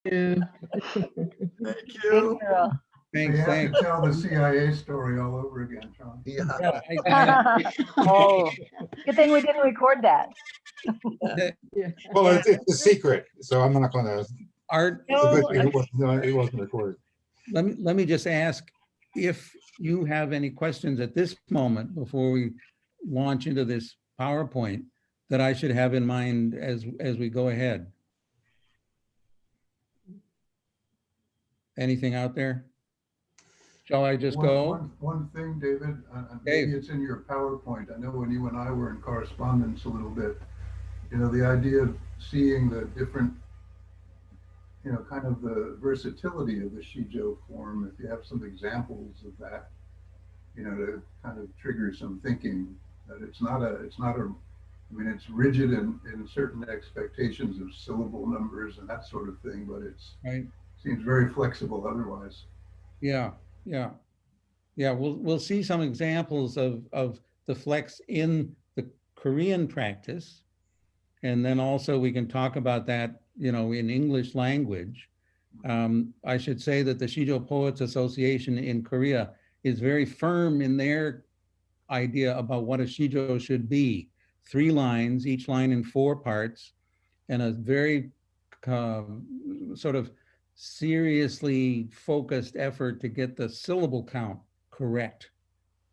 you. Thank Good you. girl. We Thanks, have thanks. to tell the CIA story all over again, Sean. Yeah. Yeah, Oh, good thing we didn't record that. Yeah. Well, it's a secret, so I'm not gonna, it's Art, a good No, thing it wasn't recorded. let me just ask if you have any questions at this moment before we launch into this PowerPoint that I should have in mind as we go ahead. Anything out there? Shall I just go? One thing, David, Dave. maybe it's in your PowerPoint. I know when you and I were in correspondence a little bit, you know, the idea of seeing the different, you know, kind of the versatility of the Sijo form, if you have some examples of that, you know, to kind of trigger some thinking that it's not a, I mean, it's rigid in certain expectations of syllable numbers and that sort of thing, but it's, Right. seems very flexible otherwise. Yeah, yeah. Yeah, we'll see some examples of the flex in the Korean practice. And then also we can talk about that, you know, in English language. I should say that the Sijo Poets Association in Korea is very firm in their idea about what a Sijo should be. 3 lines, each line in 4 parts, and a very sort of seriously focused effort to get the syllable count correct.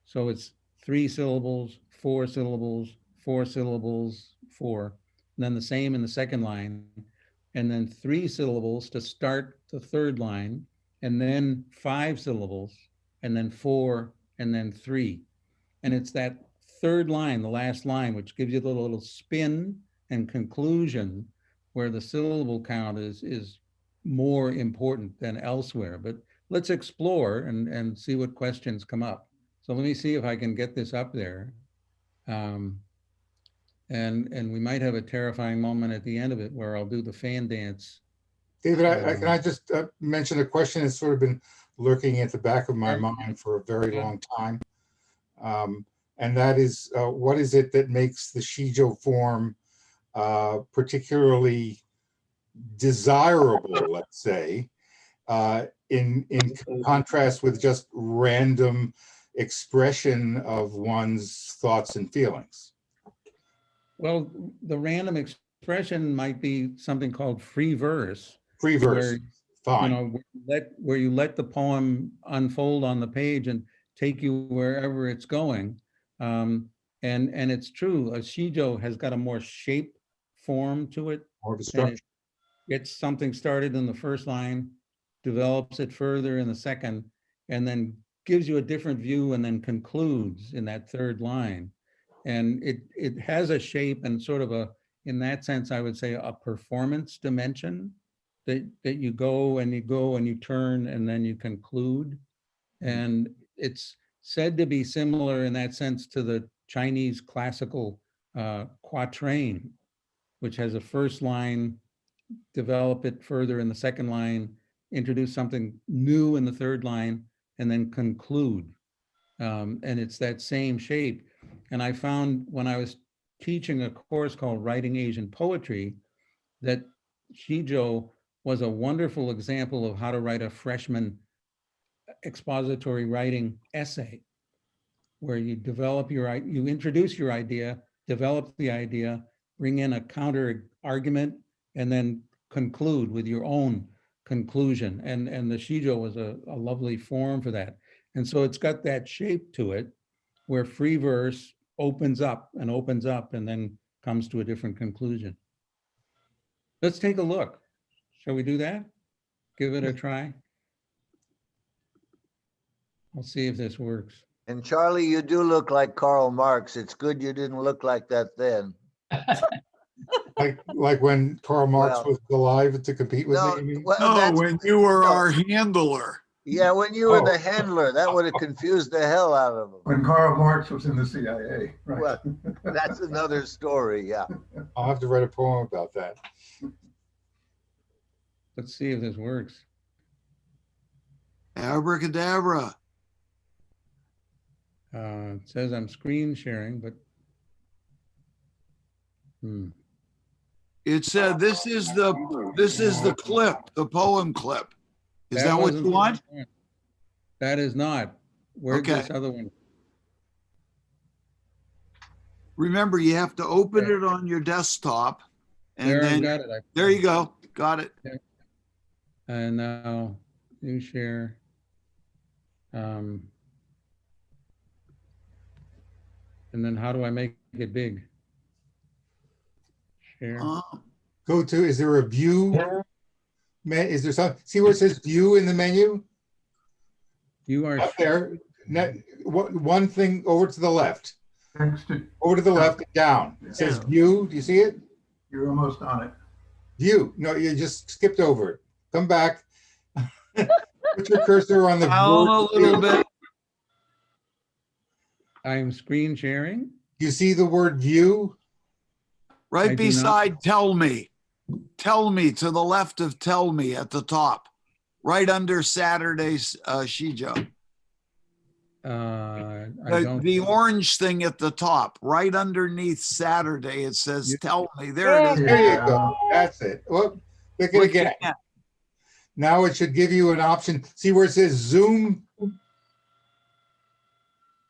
So it's 3 syllables, 4 syllables, 4 syllables, 4, and then the same in the second line, and then 3 syllables to start the third line, and then 5 syllables, and then 4, and then 3. And it's that third line, the last line, which gives you the little spin and conclusion where the syllable count is more important than elsewhere. But let's explore and see what questions come up. So let me see if I can get this up there. And we might have a terrifying moment at the end of it where I'll do the fan dance. David, can I just mention a question that's sort of been lurking at the back of my mind for a very long time? And that is, what is it that makes the Sijo form particularly desirable, let's say, in contrast with just random expression of one's thoughts and feelings? Well, the random expression might be something called free verse. Free verse, where, fine. you know, where you let the poem unfold on the page and take you wherever it's going. And it's true, a Sijo has got a more shape form to it. More of a And structure. it gets something started in the first line, develops it further in the second, and then gives you a different view and then concludes in that third line. And it has a shape and sort of a, in that sense, I would say a performance dimension that you go and you turn and then you conclude. And it's said to be similar in that sense to the Chinese classical quatrain, which has a first line, develop it further in the second line, introduce something new in the third line, and then conclude. And it's that same shape. And I found when I was teaching a course called Writing Asian Poetry, that Sijo was a wonderful example of how to write a freshman expository writing essay, where you develop you introduce your idea, develop the idea, bring in a counter argument, and then conclude with your own conclusion. And the Sijo was a lovely form for that. And so it's got that shape to it where free verse opens up and then comes to a different conclusion. Let's take a look. Shall we do that? Give it a try. I'll see if this works. And Charlie, you do look like Karl Marx. It's good you didn't look like that then. Like when Karl Marx Well, was alive to compete with No, me, you mean? well, No, that's, when you were no. our handler. Yeah, when you were Oh. the handler, that would have confused the hell out of them. When Karl Marx was in the CIA, right? Well, that's another story, yeah. I'll have to write a poem about that. Let's see if this works. Abracadabra. It says I'm screen sharing, but It said, this is the clip, the poem clip. Is that what wasn't you the want? one. That is not. Where's Okay. this other one? Remember, you have to open it on your desktop and There, I've then, got it. there you go. Got it. And now, new share. And then how do I make it big? Share. Go to, is there a view? Is there some, see where it says view in the menu? You are, Up there, one thing over to the left, Next to, over to the left and down. It says view, do you see it? you're almost on it. View, no, you just skipped over it. Come back. Put your cursor on the Down a little bit. I'm screen sharing. You see the word view? I Right do not. beside tell me. Tell me, to the left of tell me at the top. Right under Saturday's Sijo. I The, don't. the orange thing at the top, right underneath Saturday, it says You- tell me. There it is. There you go. That's it. Well, click it Click again. again. Now it should give you an option. See where it says zoom?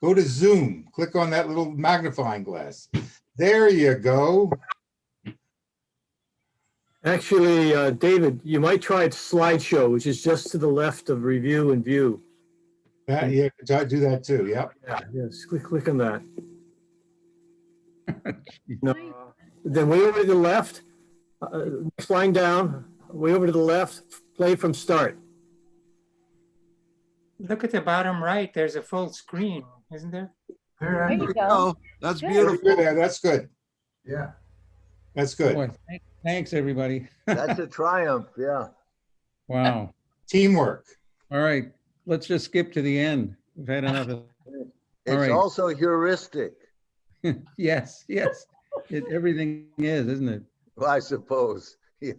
Go to zoom. Click on that little magnifying glass. There you go. Actually, David, you might try slideshow, which is just to the left of review and view. Yeah, do that too. Yep. Yeah, yes, click on that. No, then way over to the left, next line down, way over to the left, play from start. Look at the bottom right, there's a full screen, isn't there? There, There you Andrew. go. Oh, that's Good. Very beautiful. good, Ed. That's good. Yeah. That's good. Boy, thanks, everybody. That's a triumph, yeah. Wow. Teamwork. All right, let's just skip to the end. We've had enough of. It's right. also heuristic, Yes, yes. Everything is, isn't it? I suppose. Yeah.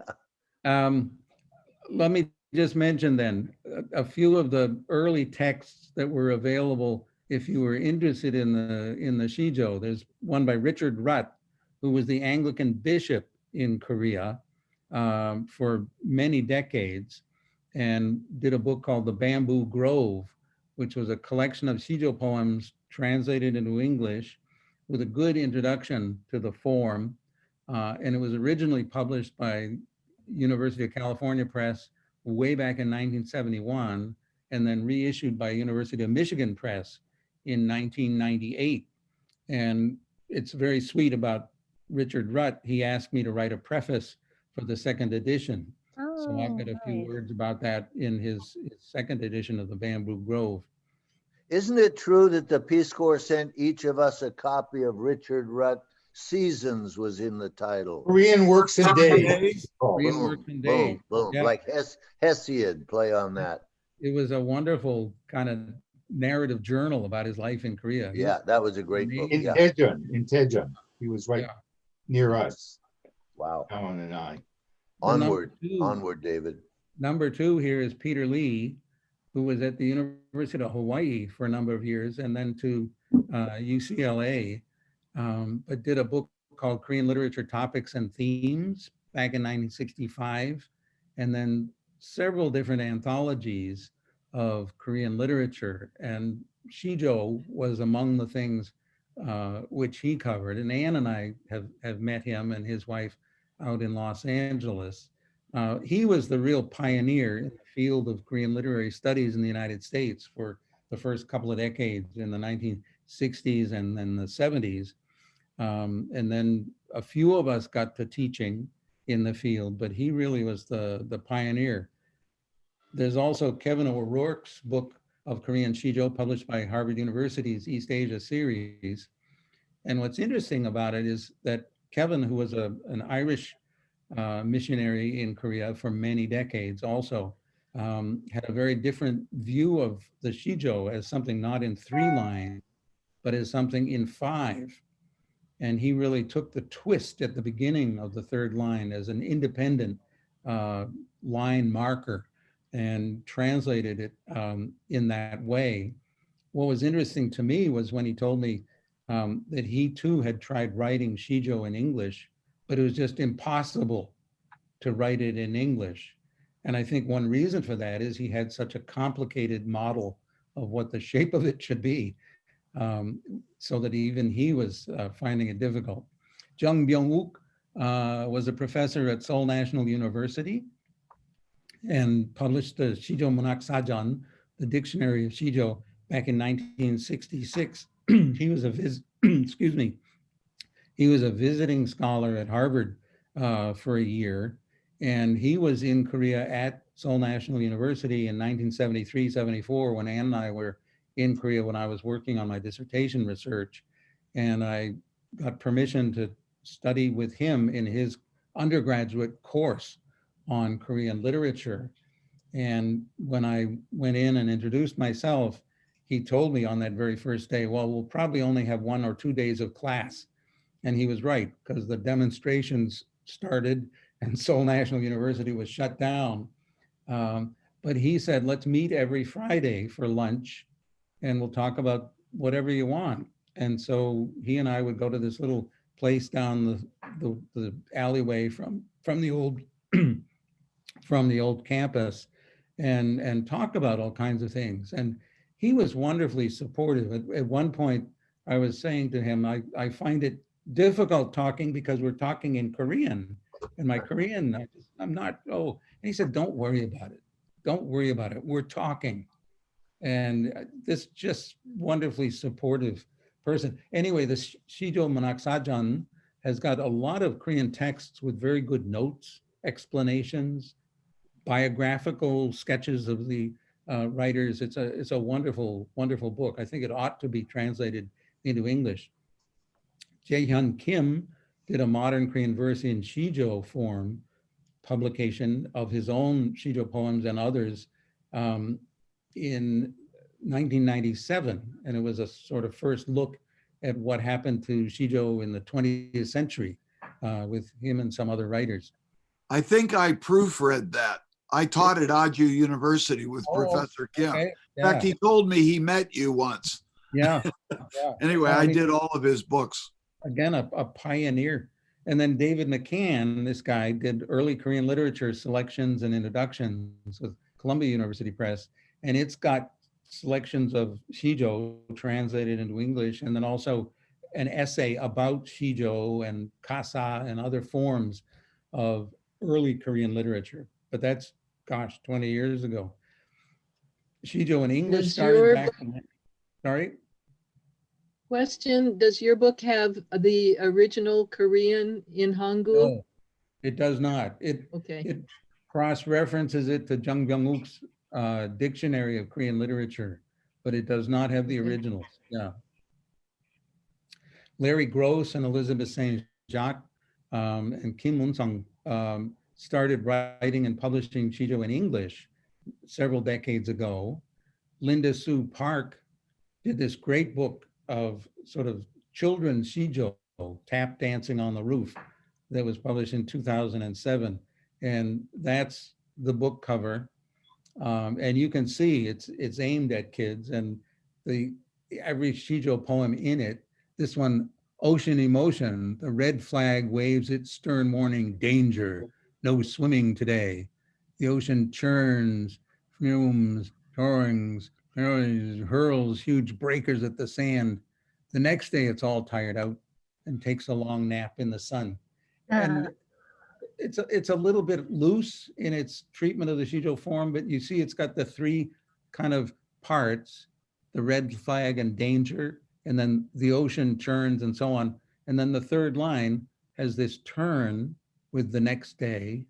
Let me just mention then a few of the early texts that were available if you were interested in the Sijo. There's one by Richard Rutt, who was the Anglican bishop in Korea for many decades, and did a book called The Bamboo Grove, which was a collection of Sijo poems translated into English with a good introduction to the form. And it was originally published by University of California Press way back in 1971, and then reissued by University of Michigan Press in 1998. And it's very sweet about Richard Rutt. He asked me to write a preface for the second edition. So I've got a few nice. words about that in his second edition of The Bamboo Grove. Isn't it true that the Peace Corps sent each of us a copy of Richard Rutt? Seasons was in the title. Korean works and days. Korean Boom, Works and Days. boom, boom. Yeah. Like Hesiod, play on that. It was a wonderful kind of narrative journal about his life in Korea. He Yeah, was that was a great book. In Yeah. Daejeon. He was right Yeah. near us, Wow. Alan and I. Onward, two. onward, David. Number 2 here is Peter Lee, who was at the University of Hawaii for a number of years and then to UCLA, but did a book called Korean Literature Topics and Themes back in 1965, and then several different anthologies of Korean literature. And Sijo was among the things which he covered. And Ann and I have met him and his wife out in Los Angeles. He was the real pioneer in the field of Korean literary studies in the United States for the first couple of decades in the 1960s and then the 70s. And then a few of us got to teaching in the field, but he really was the pioneer. There's also Kevin O'Rourke's book of Korean Sijo, published by Harvard University's East Asia series. And what's interesting about it is that Kevin, who was an Irish missionary in Korea for many decades, also had a very different view of the Sijo as something not in 3 lines, but as something in 5. And he really took the twist at the beginning of the 3rd line as an independent line marker and translated it in that way. What was interesting to me was when he told me that he too had tried writing Sijo in English, but it was just impossible to write it in English. And I think one reason for that is he had such a complicated model of what the shape of it should be, so that even he was finding it difficult. Jung Byung-wook was a professor at Seoul National University and published the Sijo Monak Sajan, the dictionary of Sijo, back in 1966. He was a excuse me, he was a visiting scholar at Harvard for a year, and he was in Korea at Seoul National University in 1973, 74, when Ann and I were in Korea when I was working on my dissertation research. And I got permission to study with him in his undergraduate course on Korean literature. And when I went in and introduced myself, he told me on that very first day, well, we'll probably only have 1 or 2 days of class. And he was right, because the demonstrations started and Seoul National University was shut down. But he said, let's meet every Friday for lunch and we'll talk about whatever you want. And so he and I would go to this little place down the alleyway from the old from the old campus and talk about all kinds of things. And he was wonderfully supportive. At one point, I was saying to him, I find it difficult talking because we're talking in Korean. And my Korean, I'm not, oh, and he said, don't worry about it. Don't worry about it. We're talking. And this just wonderfully supportive person. Anyway, the Sijo Monak Sajan has got a lot of Korean texts with very good notes, explanations, biographical sketches of the writers. It's a wonderful, wonderful book. I think it ought to be translated into English. Jae-hyun Kim did a modern Korean verse in Sijo form publication of his own Sijo poems and others in 1997. And it was a sort of first look at what happened to Sijo in the 20th century with him and some other writers. I think I proofread that. I taught at Aju University with Professor Kim. Okay. In fact, he told me he met you once. Yeah. Anyway, I did all of his books. Again, a pioneer. And then David McCann, this guy, did early Korean literature selections and introductions with Columbia University Press. And it's got selections of Sijo translated into English, and then also an essay about Sijo and Kasa and other forms of early Korean literature. But that's, gosh, 20 years ago. Sijo in English started back in, sorry? Question, does your book have the original Korean in Hangul? No, it does not. It cross-references it to Jung Byung-wook's Dictionary of Korean Literature, but it does not have the originals. Yeah. Larry Gross and Elizabeth St. Jacques and Kim Moon-sung started writing and publishing Sijo in English several decades ago. Linda Sue Park did this great book of sort of children's Sijo, Tap Dancing on the Roof, that was published in 2007. And that's the book cover. And you can see it's aimed at kids, and every Sijo poem in it, this one, Ocean Emotion, the red flag waves its stern warning, danger, no swimming today. The ocean churns, fumes, roarings, hurls huge breakers at the sand. The next day it's all tired out and takes a long nap in the sun. And it's a little bit loose in its treatment of the Sijo form, but you see it's got the three kind of parts, the red flag and danger, and then the ocean churns and so on. And then the third line has this turn with the next day,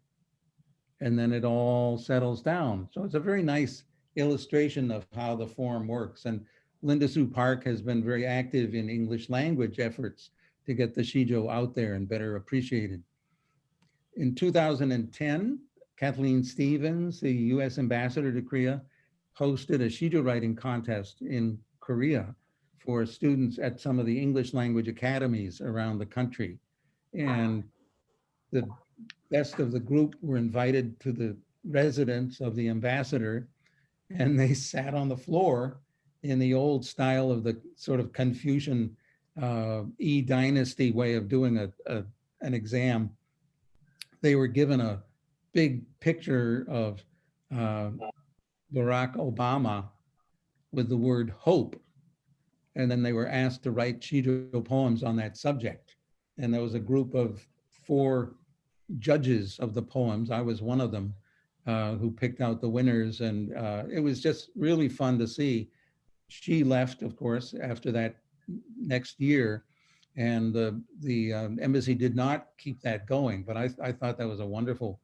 and then it all settles down. So it's a very nice illustration of how the form works. And Linda Sue Park has been very active in English language efforts to get the Sijo out there and better appreciated. In 2010, Kathleen Stevens, the US ambassador to Korea, hosted a Sijo writing contest in Korea for students at some of the English language academies around the country. And the best of the group were invited to the residence of the ambassador, and they sat on the floor in the old style of the sort of Confucian dynasty way of doing an exam, they were given a big picture of Barack Obama with the word hope. And then they were asked to write Shijo poems on that subject. And there was a group of 4 judges of the poems. I was one of them who picked out the winners. And it was just really fun to see. She left, of course, after that next year. And the embassy did not keep that going. But I thought that was a wonderful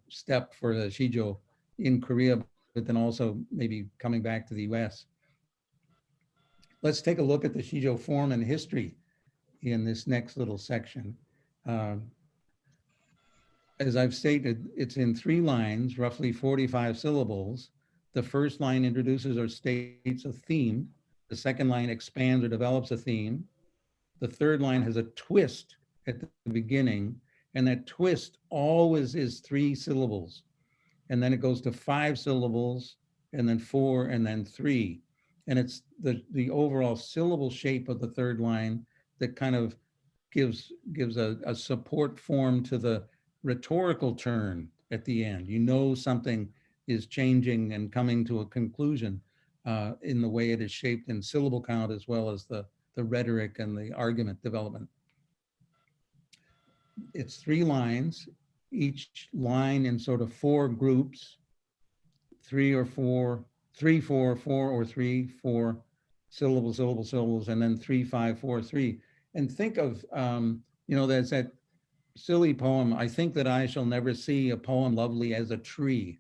step for the Shijo in Korea, but then also maybe coming back to the US. Let's take a look at the Shijo form and history in this next little section. As I've stated, it's in 3 lines, roughly 45 syllables. The first line introduces or states a theme. The second line expands or develops a theme. The third line has a twist at the beginning, and that twist always is 3 syllables. And then it goes to 5 syllables, and then 4, and then 3. And it's the overall syllable shape of the third line that kind of gives a support form to the rhetorical turn at the end. You know something is changing and coming to a conclusion in the way it is shaped in syllable count, as well as the rhetoric and the argument development. It's 3 lines, each line in sort of 4 groups, 3 or 4, 3, 4, 4 or 3, 4 syllables, syllables, syllables, and then 3, 5, 4, 3. And think of, there's that silly poem, I think that I shall never see a poem lovely as a tree.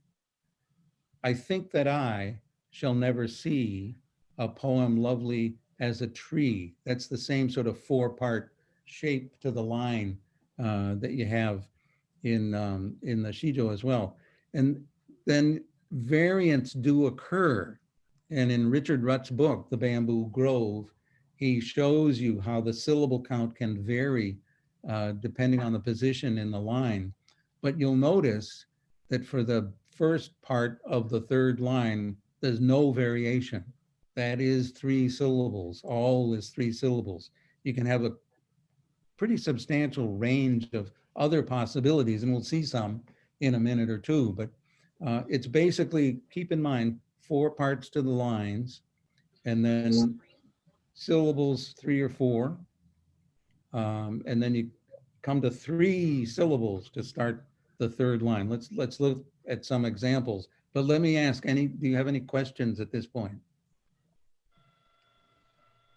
I think that I shall never see a poem lovely as a tree. That's the same sort of 4-part shape to the line that you have in the Shijo as well. And then variants do occur. And in Richard Rutt's book, The Bamboo Grove, he shows you how the syllable count can vary depending on the position in the line. But you'll notice that for the first part of the third line, there's no variation. That is 3 syllables, all is 3 syllables. You can have a pretty substantial range of other possibilities, and we'll see some in a minute or two, but it's basically, keep in mind, 4 parts to the lines, and then syllables 3 or 4, and then you come to 3 syllables to start the third line. Let's look at some examples, but let me ask, do you have any questions at this point?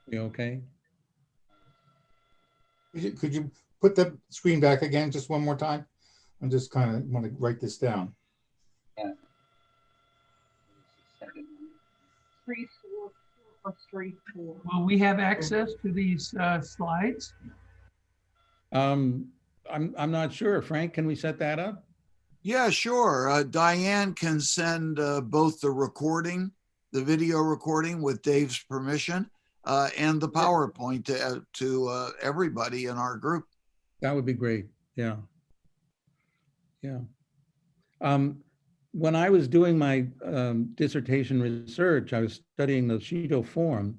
You okay? Could you put the screen back again just one more time? I'm just kind of want to write this down. 3, 4, 4, 3, 4. Will we have access to these slides? I'm not sure. Frank, can we set that up? Yeah, sure. Diane can send both the recording, the video recording with Dave's permission, and the PowerPoint to everybody in our group. That would be great. Yeah. Yeah. When I was doing my dissertation research, I was studying the Shijo form.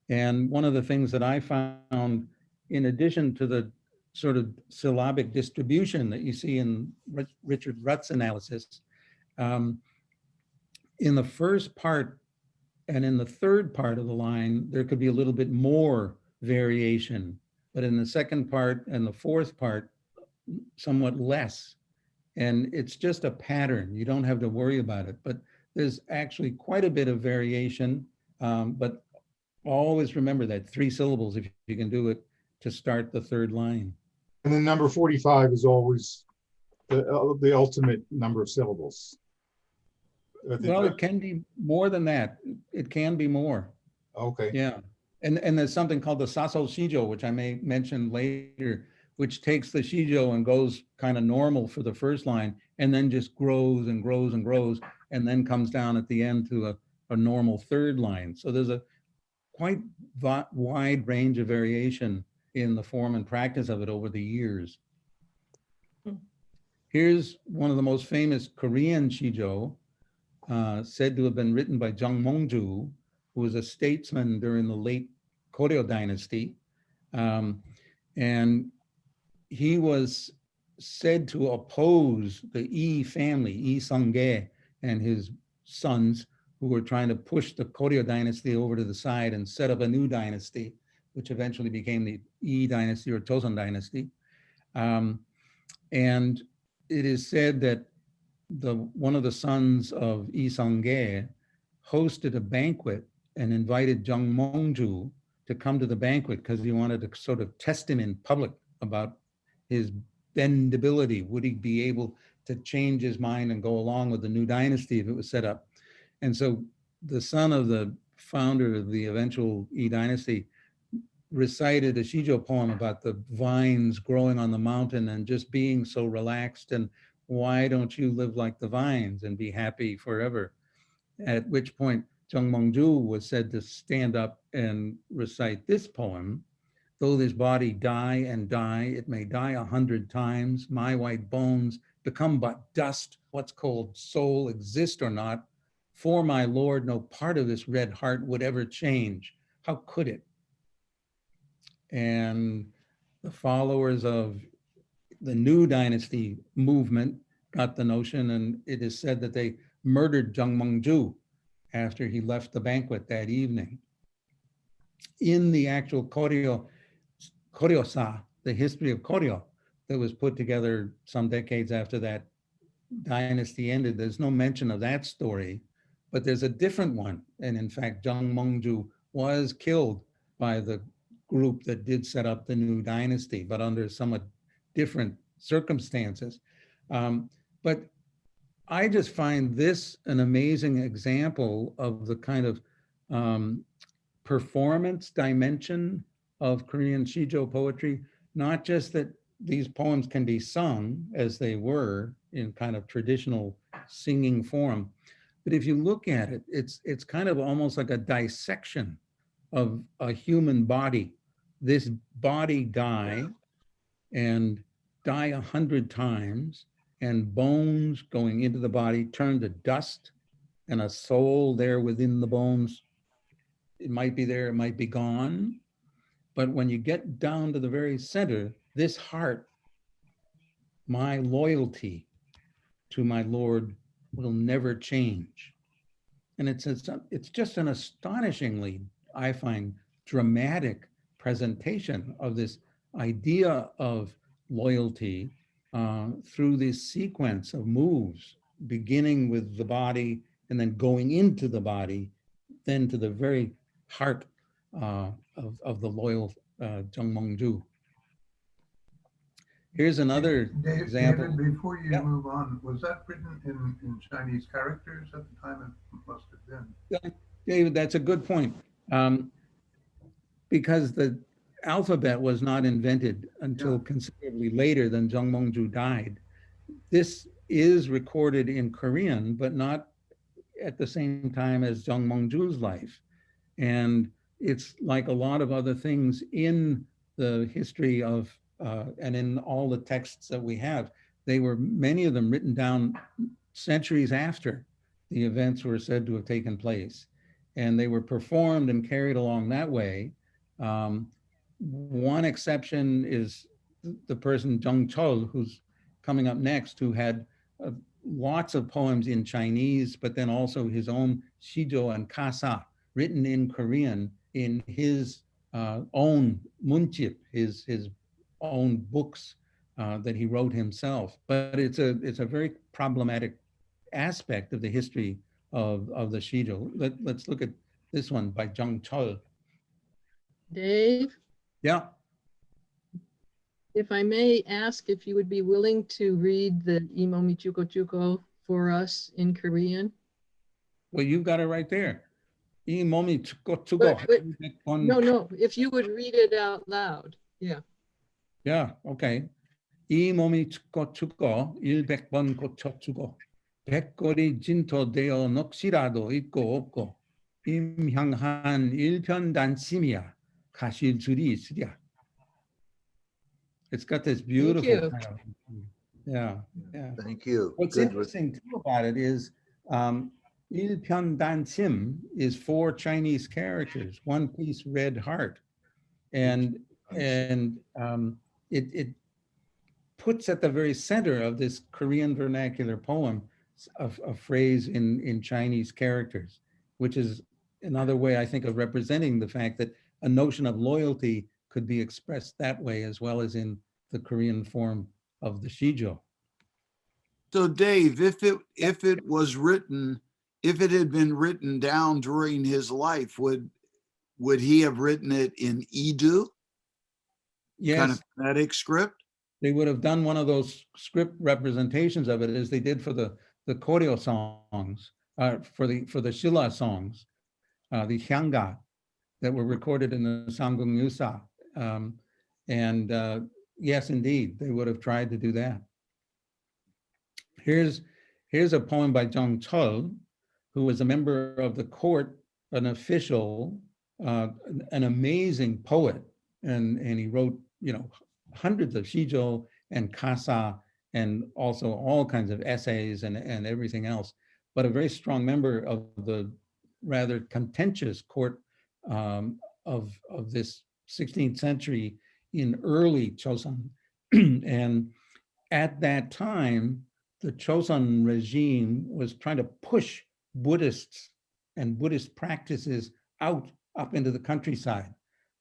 And one of the things that I found, in addition to the sort of syllabic distribution that you see in Richard Rutt's analysis, in the first part and in the third part of the line, there could be a little bit more variation, but in the second part and the fourth part, somewhat less. And it's just a pattern. You don't have to worry about it, but there's actually quite a bit of variation. But always remember that 3 syllables, if you can do it, to start the third line. And the number 45 is always the ultimate number of syllables. Well, it can be more than that. It can be more. Okay. Yeah. And there's something called the Saso Shijo, which I may mention later, which takes the Shijo and goes kind of normal for the first line, and then just grows and grows and grows, and then comes down at the end to a normal third line. So there's a quite wide range of variation in the form and practice of it over the years. Here's one of the most famous Korean Shijo, said to have been written by Jung Mongju, who was a statesman during the late Goryeo dynasty. And he was said to oppose the Yi family, Yi Sungge, and his sons, who were trying to push the Goryeo dynasty over to the side and set up a new dynasty, which eventually became the Yi dynasty or Joseon dynasty. And it is said that one of the sons of Yi Sungge hosted a banquet and invited Jung Mongju to come to the banquet because he wanted to sort of test him in public about his bendability. Would he be able to change his mind and go along with the new dynasty if it was set up? And so the son of the founder of the eventual Yi dynasty recited a Sijo poem about the vines growing on the mountain and just being so relaxed, and why don't you live like the vines and be happy forever? At which point Jung Mongju was said to stand up and recite this poem. Though this body die and die, it may die 100 times. My white bones become but dust. What's called soul exist or not? For my Lord, no part of this red heart would ever change. How could it? And the followers of the new dynasty movement got the notion, and it is said that they murdered Jung Mongju after he left the banquet that evening. In the actual Goryeo-sa, the history of Goryeo, that was put together some decades after that dynasty ended, there's no mention of that story, but there's a different one. And in fact, Jung Mongju was killed by the group that did set up the new dynasty, but under somewhat different circumstances. But I just find this an amazing example of the kind of performance dimension of Korean Sijo poetry, not just that these poems can be sung as they were in kind of traditional singing form, but if you look at it, it's kind of almost like a dissection of a human body. This body die and die 100 times, and bones going into the body turn to dust, and a soul there within the bones. It might be there, it might be gone. But when you get down to the very center, this heart, my loyalty to my Lord will never change. And it's just an astonishingly, I find, dramatic presentation of this idea of loyalty through this sequence of moves, beginning with the body and then going into the body, then to the very heart of the loyal Jung Mongju. Here's another example. David, before you Yeah. move on, was that written in Chinese characters at the time? It must have been. David, that's a good point. Because the alphabet was not invented until considerably later than Jung Mongju died. This is recorded in Korean, but not at the same time as Jung Mongju's life. And it's like a lot of other things in the history of, and in all the texts that we have, they were, many of them written down centuries after the events were said to have taken place. And they were performed and carried along that way. One exception is the person Jung Chol, who's coming up next, who had lots of poems in Chinese, but then also his own Sijo and Kasa, written in Korean in his own munchip, his own books that he wrote himself. But it's a very problematic aspect of the history of the Sijo. Let's look at this one by Jung Chol. Dave, Yeah. if I may ask if you would be willing to read the Imomi Chuko Chuko for us in Korean? Well, you've got it right there. Imomi Chuko Chuko. No, if you would read it out loud. Yeah. Yeah, okay. 이 몸이 죽고 죽고 100번 고쳐주고 백골이 진토되어 넋이라도 있고 없고 임향한 일편단심이야 가실 줄이 있으랴. It's got this beautiful kind of, yeah. Thank you. What's interesting too about it is 일편단심 is 4 Chinese characters, one piece red heart, and it puts at the very center of this Korean vernacular poem a phrase in Chinese characters, which is another way I think of representing the fact that a notion of loyalty could be expressed that way as well as in the Korean form of the Sijo. So Dave, if it was written, if it had been written down during his life, would he have written it in Idu? Yes. Kind of phonetic script? They would have done one of those script representations of it as they did for the Koryo songs, for the Shilla songs, the Hyanga that were recorded in the Samgung Yusa. Yes, indeed, they would have tried to do that. Here's a poem by Jung Chul, who was a member of the court, an official, an amazing poet, and he wrote, hundreds of shijo and kasa, and also all kinds of essays and everything else, but a very strong member of the rather contentious court of this 16th century in early Chosun. And at that time, the Chosun regime was trying to push Buddhists and Buddhist practices up into the countryside,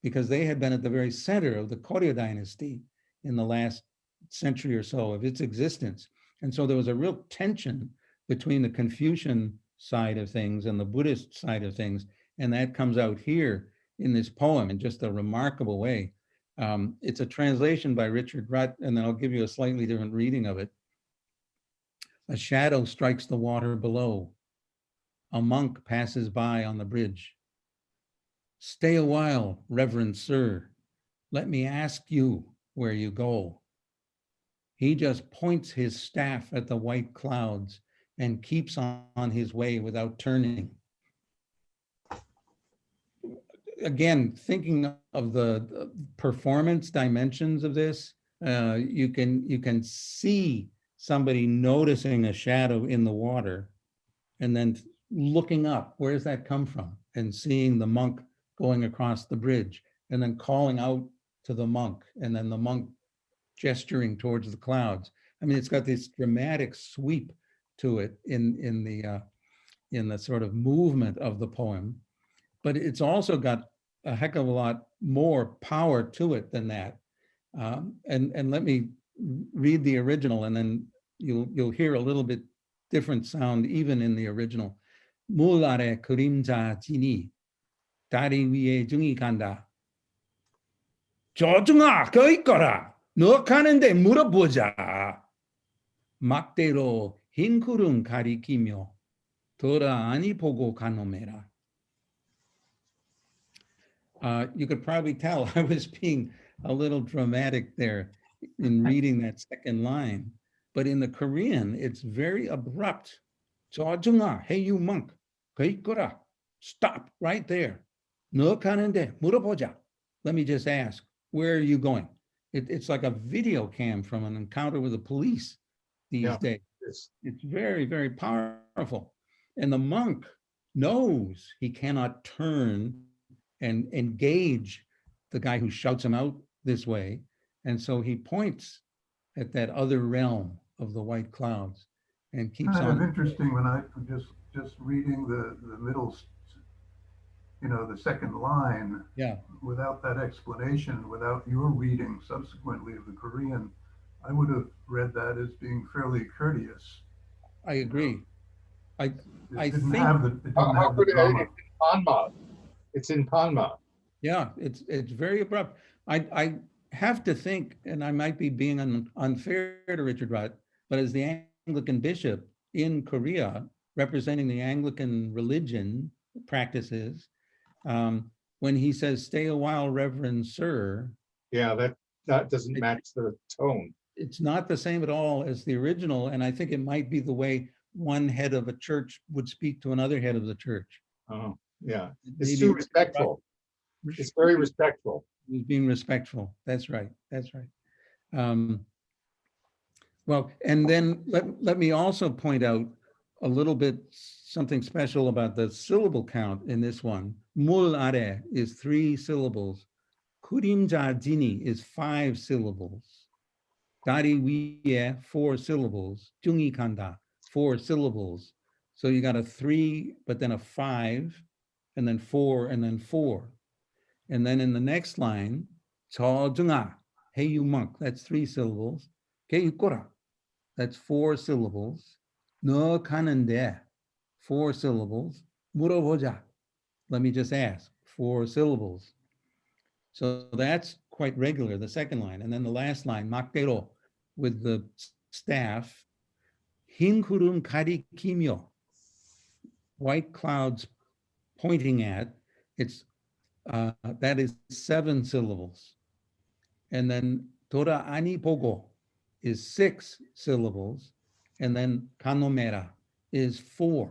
because they had been at the very center of the Koryo dynasty in the last century or so of its existence. And so there was a real tension between the Confucian side of things and the Buddhist side of things. And that comes out here in this poem in just a remarkable way. It's a translation by Richard Rutt, and then I'll give you a slightly different reading of it. A shadow strikes the water below. A monk passes by on the bridge. Stay a while, Reverend Sir. Let me ask you where you go. He just points his staff at the white clouds and keeps on his way without turning. Again, thinking of the performance dimensions of this, you can see somebody noticing a shadow in the water and then looking up, where does that come from? And seeing the monk going across the bridge and then calling out to the monk, and then the monk gesturing towards the clouds. I mean, it's got this dramatic sweep to it in the sort of movement of the poem, but it's also got a heck of a lot more power to it than that. And let me read the original, and then you'll hear a little bit different sound even in the original. 물 아래 그림자 지니 다리 위에 중이 간다. 조중아 거기 있거라. 너 가는데 물어보자. 막대로 흰 구름 가리키며 돌아 아니 보고 가노매라. You could probably tell I was being a little dramatic there in reading that second line, but in the Korean, it's very abrupt. 조중아, hey you monk, 거기 있거라. Stop right there. 너 가는데 물어보자. Let me just ask, where are you going? It's like a video cam from an encounter with the police these days. It's very, very powerful. And the monk knows he cannot turn and engage the guy who shouts him out this way. And so he points at that other realm of the white clouds and keeps on. Kind of interesting when I just reading the middle, the second line, without that explanation, without your reading subsequently of the Korean, I would have read that as being fairly courteous. I agree. I didn't think have the drama. Panma. It's in Panma. Yeah, it's very abrupt. I have to think, and I might be being unfair to Richard Rutt, but as the Anglican bishop in Korea, representing the Anglican religion practices, when he says, "Stay a while, Reverend Sir." Yeah, that doesn't match the tone. It's not the same at all as the original, and I think it might be the way one head of a church would speak to another head of the church. Oh, yeah. It's too respectful. It's very respectful. He's being respectful. That's right. That's right. Well, and then let me also point out a little bit something special about the syllable count in this one. 물 아래 is 3 syllables. 그림자 지니 is 5 syllables. 다리 위에 4 syllables. 중이 간다, 4 syllables. So you got a 3, but then a 5, and then 4, and then 4. And then in the next line, 저중아, hey you monk, that's 3 syllables. 개 있거라, that's 4 syllables. 너 가는데, 4 syllables. 물어보자, let me just ask, 4 syllables. So that's quite regular, the second line. And then the last line, 막대로, with the staff, 흰 구름 가리키며, white clouds pointing at, it's that is 7 syllables. And then 돌아 아니 보고 is 6 syllables. And then 가노메라 is 4.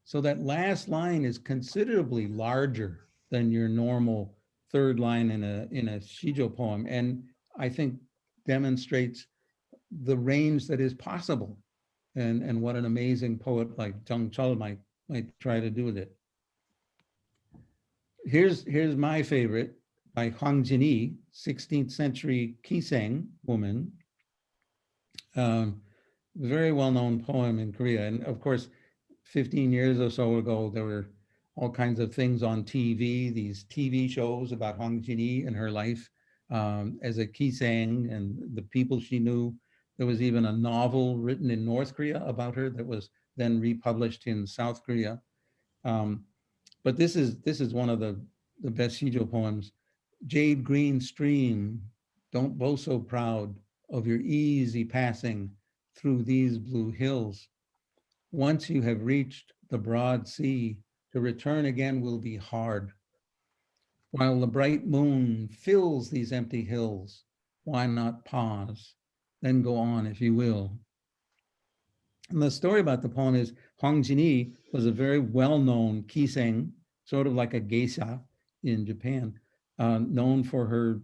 So that last line is considerably larger than your normal third line in a Sijo poem, and I think demonstrates the range that is possible, and what an amazing poet like Jung Chul might try to do with it. Here's my favorite by Hwang Jin-hee, 16th century Kisang woman. Very well-known poem in Korea, and of course 15 years or so ago, there were all kinds of things on TV, these TV shows about Hwang Jin-hee and her life as a Kisang and the people she knew. There was even a novel written in North Korea about her that was then republished in South Korea. But this is one of the best Sijo poems. Jade green stream, don't boast so proud of your easy passing through these blue hills. Once you have reached the broad sea, to return again will be hard. While the bright moon fills these empty hills, why not pause? Then go on if you will. And the story about the poem is Hwang Jin-hee was a very well-known Kisang, sort of like a geisha in Japan, known for her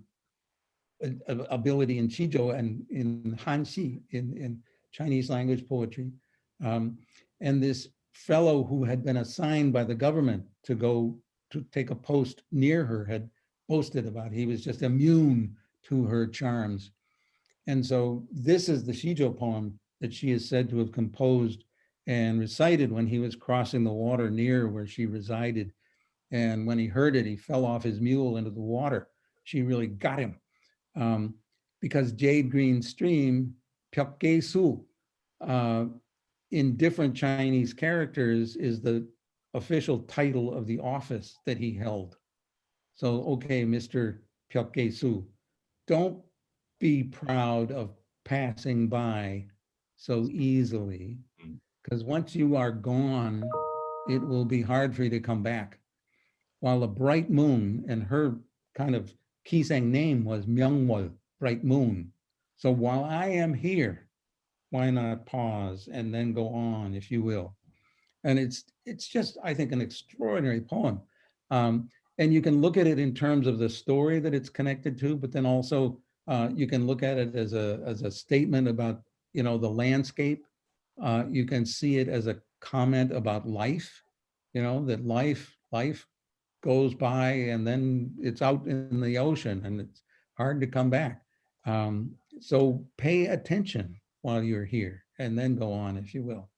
ability in Sijo and in Hanxi, in Chinese language poetry. And this fellow who had been assigned by the government to go to take a post near her had boasted about he was just immune to her charms. And so this is the Sijo poem that she is said to have composed and recited when he was crossing the water near where she resided. And when he heard it, he fell off his mule into the water. She really got him. Because Jade Green Stream, Pyeokgae Su, in different Chinese characters is the official title of the office that he held. So, okay, Mr. Pyeokgae Su, don't be proud of passing by so easily, because once you are gone, it will be hard for you to come back. While a bright moon, and her kind of Kisang name was Myeongwol, bright moon. So while I am here, why not pause and then go on, if you will? And it's just, I think, an extraordinary poem. And you can look at it in terms of the story that it's connected to, but then also you can look at it as a statement about, the landscape. You can see it as a comment about life, that life goes by and then it's out in the ocean and it's hard to come back. So pay attention while you're here and then go on, if you will.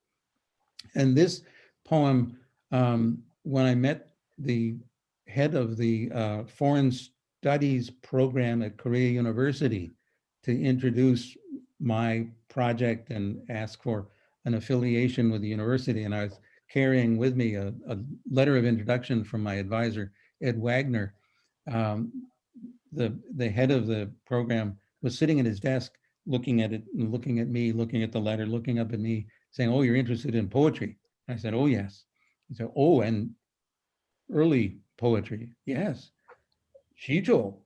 And this poem, when I met the head of the foreign studies program at Korea University to introduce my project and ask for an affiliation with the university, and I was carrying with me a letter of introduction from my advisor, Ed Wagner. The head of the program was sitting at his desk, looking at it and looking at me, looking at the letter, looking up at me, saying, "Oh, you're interested in poetry?" I said, "Oh, yes." He said, "Oh, and early poetry?" "Yes." "Sijo?"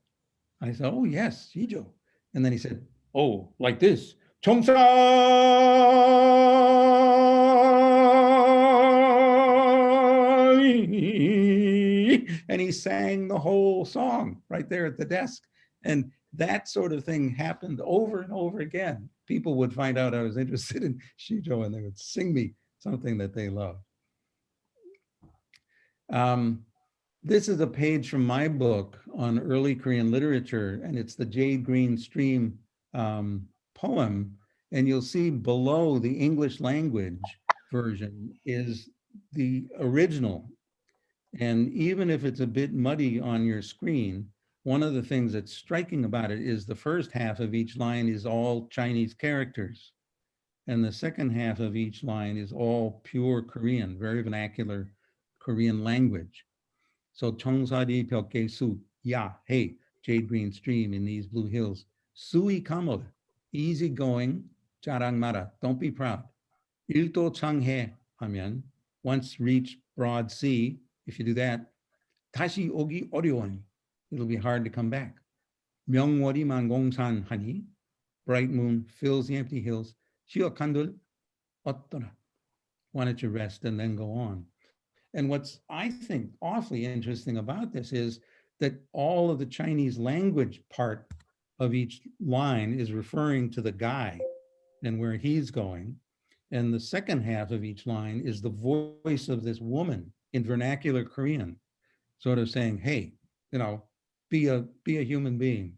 I said, "Oh, yes, Sijo." And then he said, "Oh, like this. Chomsa!" And he sang the whole song right there at the desk. And that sort of thing happened over and over again. People would find out I was interested in Sijo and they would sing me something that they loved. This is a page from my book on early Korean literature, and it's the Jade Green Stream poem, and you'll see below the English language version is the original. And even if it's a bit muddy on your screen, one of the things that's striking about it is the first half of each line is all Chinese characters. And the second half of each line is all pure Korean, very vernacular Korean language. So Cheongsari Pyeokgae Su, Ya, hey, Jade Green Stream in these blue hills. Sui Kamol, easy going, Jarang Mara, don't be proud. Ilto Changhe 하면, once reach broad sea, if you do that, 다시 오기 어려워니, it'll be hard to come back. 명월이만 공산하니, bright moon fills the empty hills. 쉬어간들 어떠나, why don't you rest and then go on? And what's, I think, awfully interesting about this is that all of the Chinese language part of each line is referring to the guy and where he's going. And the second half of each line is the voice of this woman in vernacular Korean, sort of saying, hey, you know, be a human being,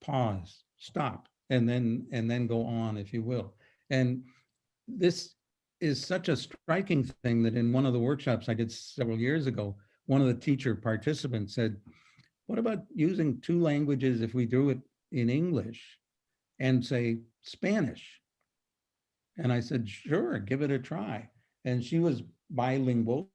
pause, stop, and then go on, if you will. And this is such a striking thing that in one of the workshops I did several years ago, one of the teacher participants said, what about using two languages if we do it in English and say Spanish? And I said, sure, give it a try. And she was bilingual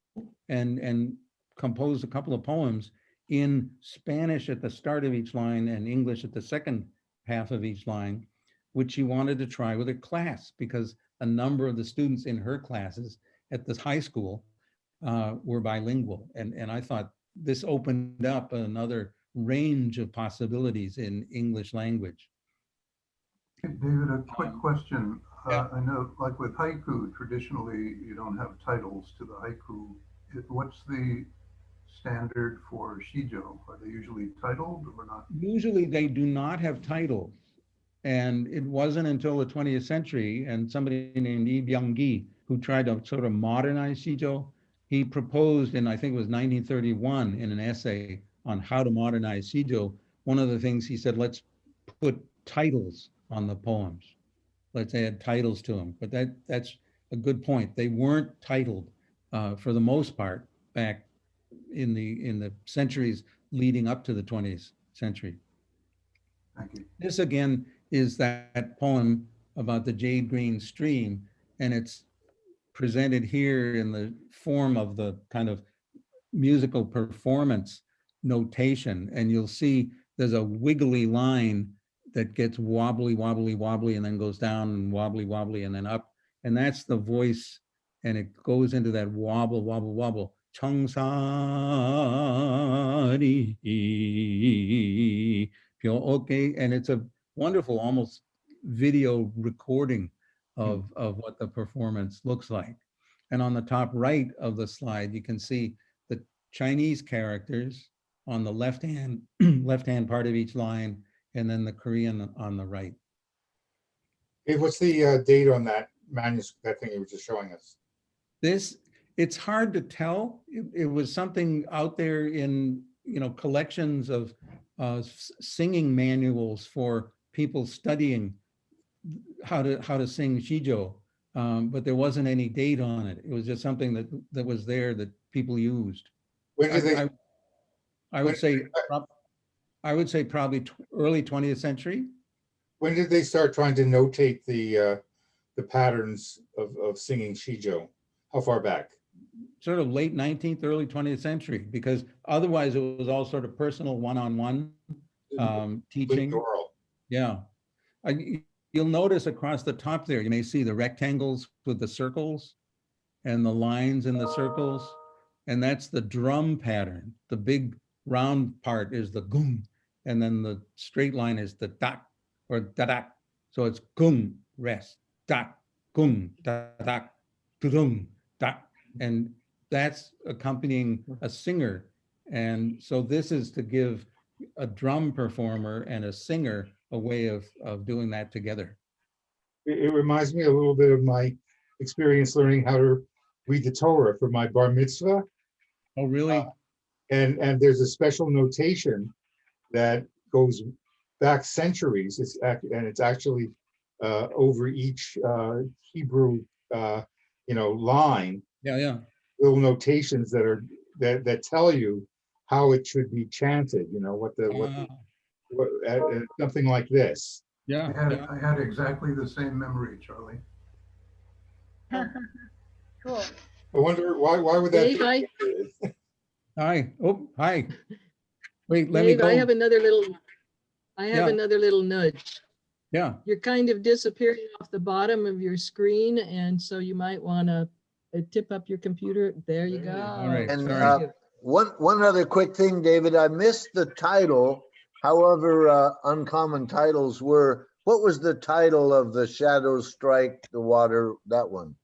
and composed a couple of poems in Spanish at the start of each line and English at the second half of each line, which she wanted to try with her class because a number of the students in her classes at this high school were bilingual. And I thought this opened up another range of possibilities in English language. David, a quick question. Yeah. I know, like with haiku, traditionally you don't have titles to the haiku. What's the standard for shijo? Are they usually titled or not? Usually they do not have titles. And it wasn't until the 20th century and somebody named Lee Byung-gi, who tried to sort of modernize shijo, he proposed in, I think it was 1931, in an essay on how to modernize shijo, one of the things he said, let's put titles on the poems. Let's add titles to them. But that's a good point. They weren't titled for the most part back in the centuries leading up to the 20th century. Thank you. This again is that poem about the Jade Green Stream, and it's presented here in the form of the kind of musical performance notation. And you'll see there's a wiggly line that gets wobbly, wobbly, wobbly, and then goes down and wobbly, wobbly, and then up. And that's the voice, and it goes into that wobble, wobble, wobble. Cheongsari Pyeokgae, and it's a wonderful, almost video recording of what the performance looks like. And on the top right of the slide, you can see the Chinese characters on the left-hand part of each line, and then the Korean on the right. Hey, what's the date on that manuscript, that thing you were just showing us? It's hard to tell. It was something out there in, collections of singing manuals for people studying how to sing shijo, but there wasn't any date on it. It was just something that was there that people used. When did they? I would say probably early 20th century. When did they start trying to notate the patterns of singing shijo? How far back? Sort of late 19th, early 20th century, because otherwise it was all sort of personal one-on-one teaching. Oral. Yeah. You'll notice across the top there, you may see the rectangles with the circles and the lines in the circles. And that's the drum pattern. The big round part is the gung. And then the straight line is the dak or dadak. So it's gung, rest, dak, gung, dadak, tudung, dak. And that's accompanying a singer. And so this is to give a drum performer and a singer a way of doing that together. It reminds me a little bit of my experience learning how to read the Torah for my bar mitzvah. Oh, really? And there's a special notation that goes back centuries. It's actually over each Hebrew, line, Yeah, yeah. little notations that tell you how it should be chanted. Something like this. Yeah, yeah. I had exactly the same memory, Charlie. Cool. I wonder why would that Dave, be? Hi. Oh, hi. Wait, let me Dave, go. I have another little Yeah. nudge. Yeah. You're kind of disappearing off the bottom of your screen, and so you might want to tip up your computer. There you go. All right. And Sorry. one other quick thing, David, I missed the title. However, uncommon titles were. What was the title of the Shadows Strike the Water? That one.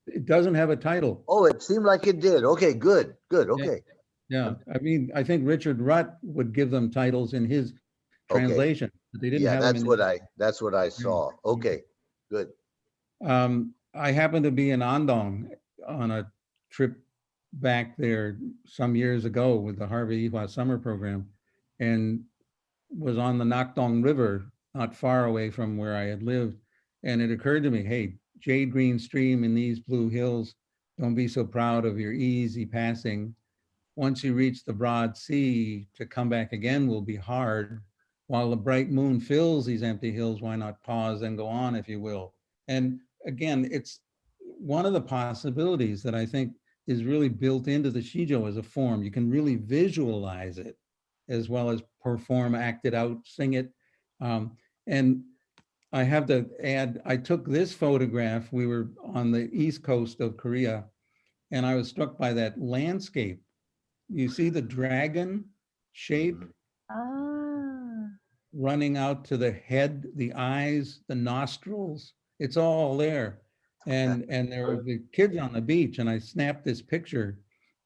It doesn't have a title. Oh, it seemed like it did. Okay, good. Okay. Yeah. I mean, I think Richard Rutt would give them titles in his translation, but they didn't Yeah, have them that's what I saw. Okay, good. I happened to be in Andong on a trip back there some years ago with the Harvey Ihwa summer program, and was on the Nakdong River, not far away from where I had lived. And it occurred to me, hey, jade green stream in these blue hills, don't be so proud of your easy passing. Once you reach the broad sea, to come back again will be hard. While the bright moon fills these empty hills, why not pause and go on, if you will? And again, it's one of the possibilities that I think is really built into the Sijo as a form. You can really visualize it as well as perform, act it out, sing it. And I have to add, I took this photograph. We were on the east coast of Korea, and I was struck by that landscape. You see the dragon shape running out to the head, the eyes, the nostrils. It's all there. And there were the kids on the beach, and I snapped this picture.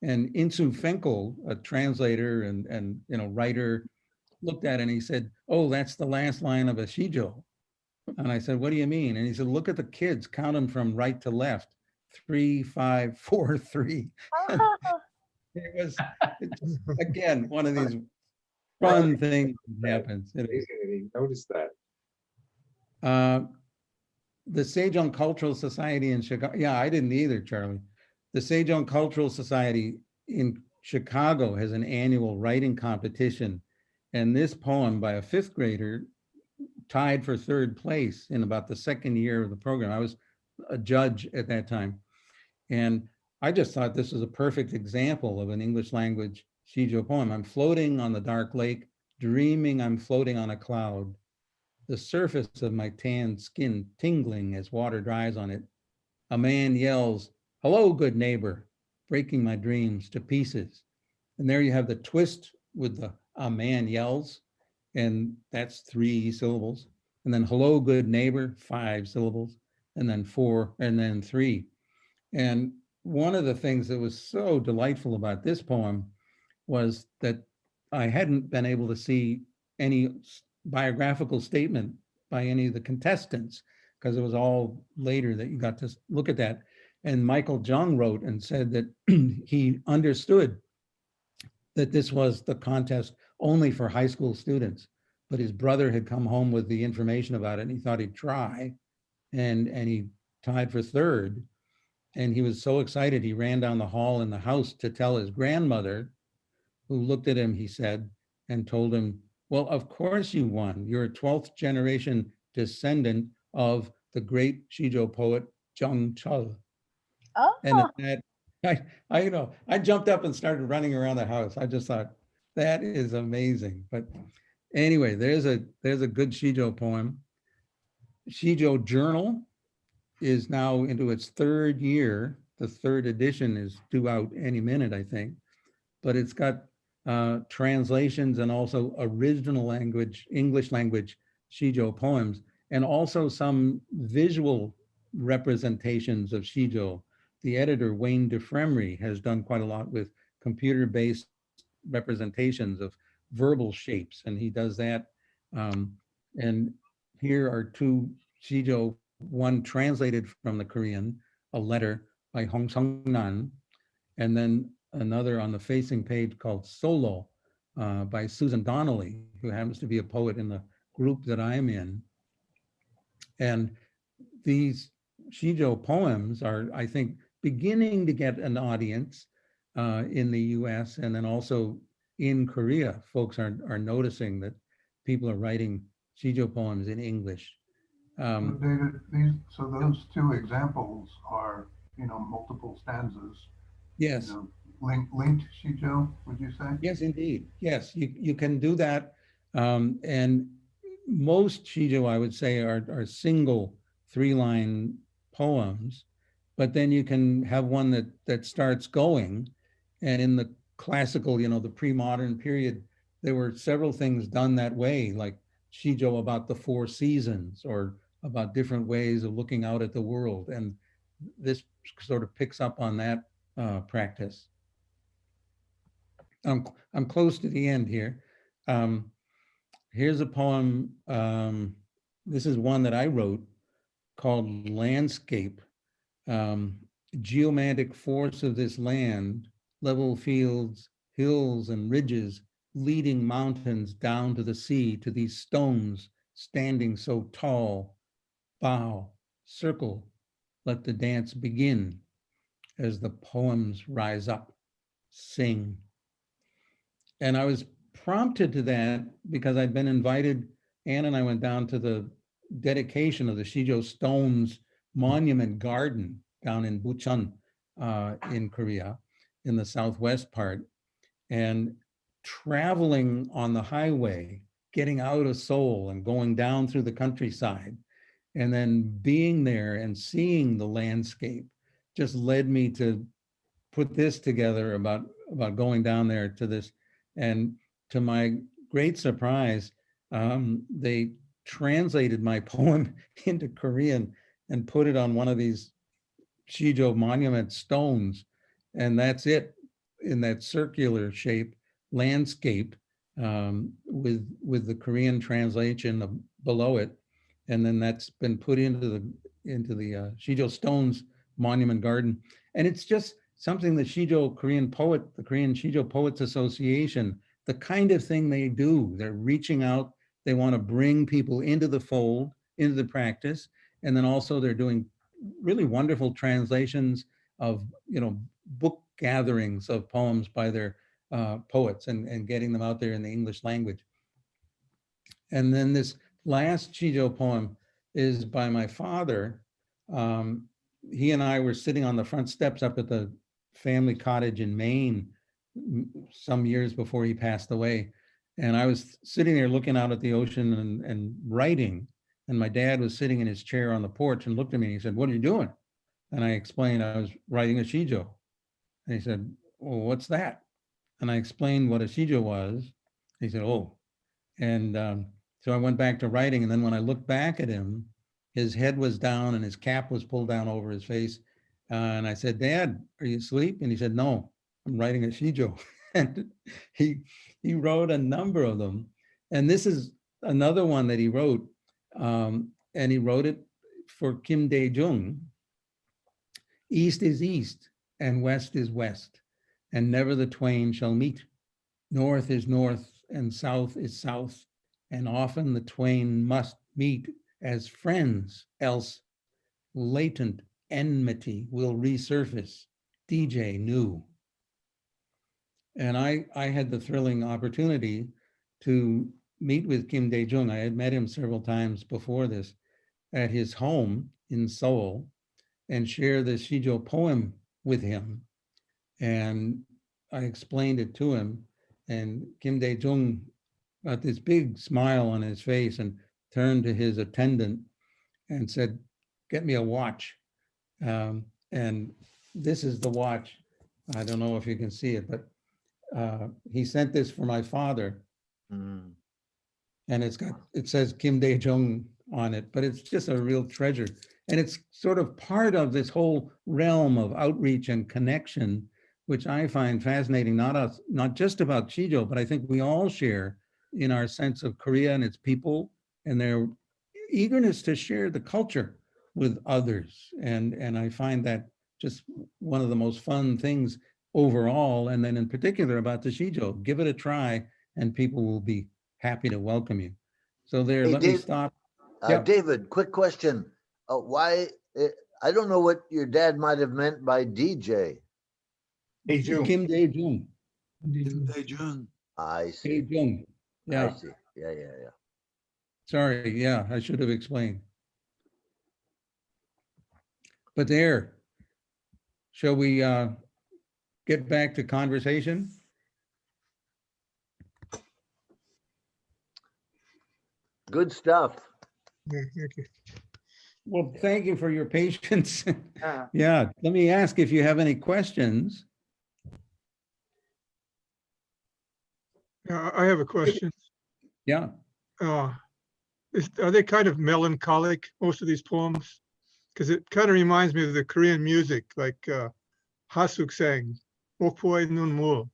And Insu Finkel, a translator and writer, looked at it and he said, "Oh, that's the last line of a Sijo." And I said, "What do you mean?" And he said, "Look at the kids, count them from right to left. 3, 5, 4, 3. It was again one of these fun things that happens. Notice that. The Sejong Cultural Society in Chicago. Yeah, I didn't either, Charlie. The Sejong Cultural Society in Chicago has an annual writing competition. And this poem by a 5th grader tied for 3rd place in about the 2nd year of the program. I was a judge at that time. And I just thought this was a perfect example of an English language Sijo poem. I'm floating on the dark lake, dreaming I'm floating on a cloud. The surface of my tan skin tingling as water dries on it. A man yells, "Hello, good neighbor," breaking my dreams to pieces. And there you have the twist with the "a man yells," and that's 3 syllables. And then "hello, good neighbor," 5 syllables, and then 4, and then 3. And one of the things that was so delightful about this poem was that I hadn't been able to see any biographical statement by any of the contestants, because it was all later that you got to look at that. And Michael Jung wrote and said that he understood that this was the contest only for high school students, but his brother had come home with the information about it and he thought he'd try, and he tied for 3rd. And he was so excited, he ran down the hall in the house to tell his grandmother, who looked at him, he said, and told him, "Well, of course you won. You're a 12th generation descendant of the great Sijo poet, Jung Chul." Oh, And at that, I jumped up and started running around the house. I just thought, that is amazing. But anyway, there's a good Sijo poem. Sijo Journal is now into its 3rd year. The 3rd edition is due out any minute, I think. But it's got translations and also original language, English language Sijo poems, and also some visual representations of Sijo. The editor, Wayne DeFremery, has done quite a lot with computer-based representations of verbal shapes, and he does that. And here are 2 Sijo, one translated from the Korean, a letter by Hong Sung-nan, and then another on the facing page called Solo by Susan Donnelly, who happens to be a poet in the group that I'm in. And these Sijo poems are, I think, beginning to get an audience in the US, and then also in Korea. Folks are noticing that people are writing Sijo poems in English. David, so those two examples are, multiple stanzas, Yes. linked Shijo, would you say? Yes, indeed. Yes, you can do that. And most Shijo, I would say, are single 3-line poems, but then you can have one that starts going. And in the classical, the pre-modern period, there were several things done that way, like Shijo about the 4 seasons, or about different ways of looking out at the world. And this sort of picks up on that practice. I'm close to the end here. Here's a poem. This is one that I wrote called Landscape. Geomantic force of this land, level fields, hills and ridges, leading mountains down to the sea, to these stones standing so tall. Bow, circle, let the dance begin as the poems rise up, sing. And I was prompted to that because I'd been invited. Ann and I went down to the dedication of the Sijo Stones Monument Garden down in Bucheon in Korea, in the southwest part. And traveling on the highway, getting out of Seoul and going down through the countryside, and then being there and seeing the landscape just led me to put this together about going down there to this. And to my great surprise, they translated my poem into Korean and put it on one of these Sijo monument stones. And that's it, in that circular shape, landscape, with the Korean translation below it. And then that's been put into the Sijo Stones Monument Garden. And it's just something the Sijo Korean poet, the Korean Sijo Poets Association, the kind of thing they do. They're reaching out. They want to bring people into the fold, into the practice. And then also they're doing really wonderful translations of, book gatherings of poems by their poets and getting them out there in the English language. And then this last Sijo poem is by my father. He and I were sitting on the front steps up at the family cottage in Maine some years before he passed away. And I was sitting there looking out at the ocean and writing. And my dad was sitting in his chair on the porch and looked at me and he said, "What are you doing?" And I explained I was writing a Sijo. And he said, "Well, what's that?" And I explained what a Sijo was. He said, "Oh." And so I went back to writing. And then when I looked back at him, his head was down and his cap was pulled down over his face. And I said, "Dad, are you asleep?" And he said, "No, I'm writing a Sijo." And he wrote a number of them. And this is another one that he wrote. And he wrote it for Kim Dae-jung. "East is east and west is west, and never the twain shall meet. North is north and south is south, and often the twain must meet as friends, else latent enmity will resurface. DJ knew." And I had the thrilling opportunity to meet with Kim Dae-jung. I had met him several times before this at his home in Seoul and share the Sijo poem with him. And I explained it to him, and Kim Dae-jung got this big smile on his face and turned to his attendant and said, "Get me a watch." And this is the watch. I don't know if you can see it, but he sent this for my father. Mm. And it says Kim Dae-jung on it, but it's just a real treasure. And it's sort of part of this whole realm of outreach and connection, which I find fascinating, not just about Sijo, but I think we all share in our sense of Korea and its people and their eagerness to share the culture with others. And I find that just one of the most fun things overall, and then in particular about the Sijo. Give it a try and people will be happy to welcome you. So there, Hey, let me Dave. stop. Yeah. David, quick question. Why, I don't know what your dad might have meant by DJ. Hey, June. Kim Dae-jung. Kim Dae-jung. I see. Dae-jung. I Yeah, see. Yeah, yeah, yeah. sorry, yeah, I should have explained. But there, shall we get back to conversation? Good stuff. Yeah, thank you. Well, thank you for your patience. Yeah. Yeah, let me ask if you have any questions. I have a question. Yeah. Are they kind of melancholic, most of these poems? Because it kind of reminds me of the Korean music, like Hasuk sang, Okpoe Nun Mu.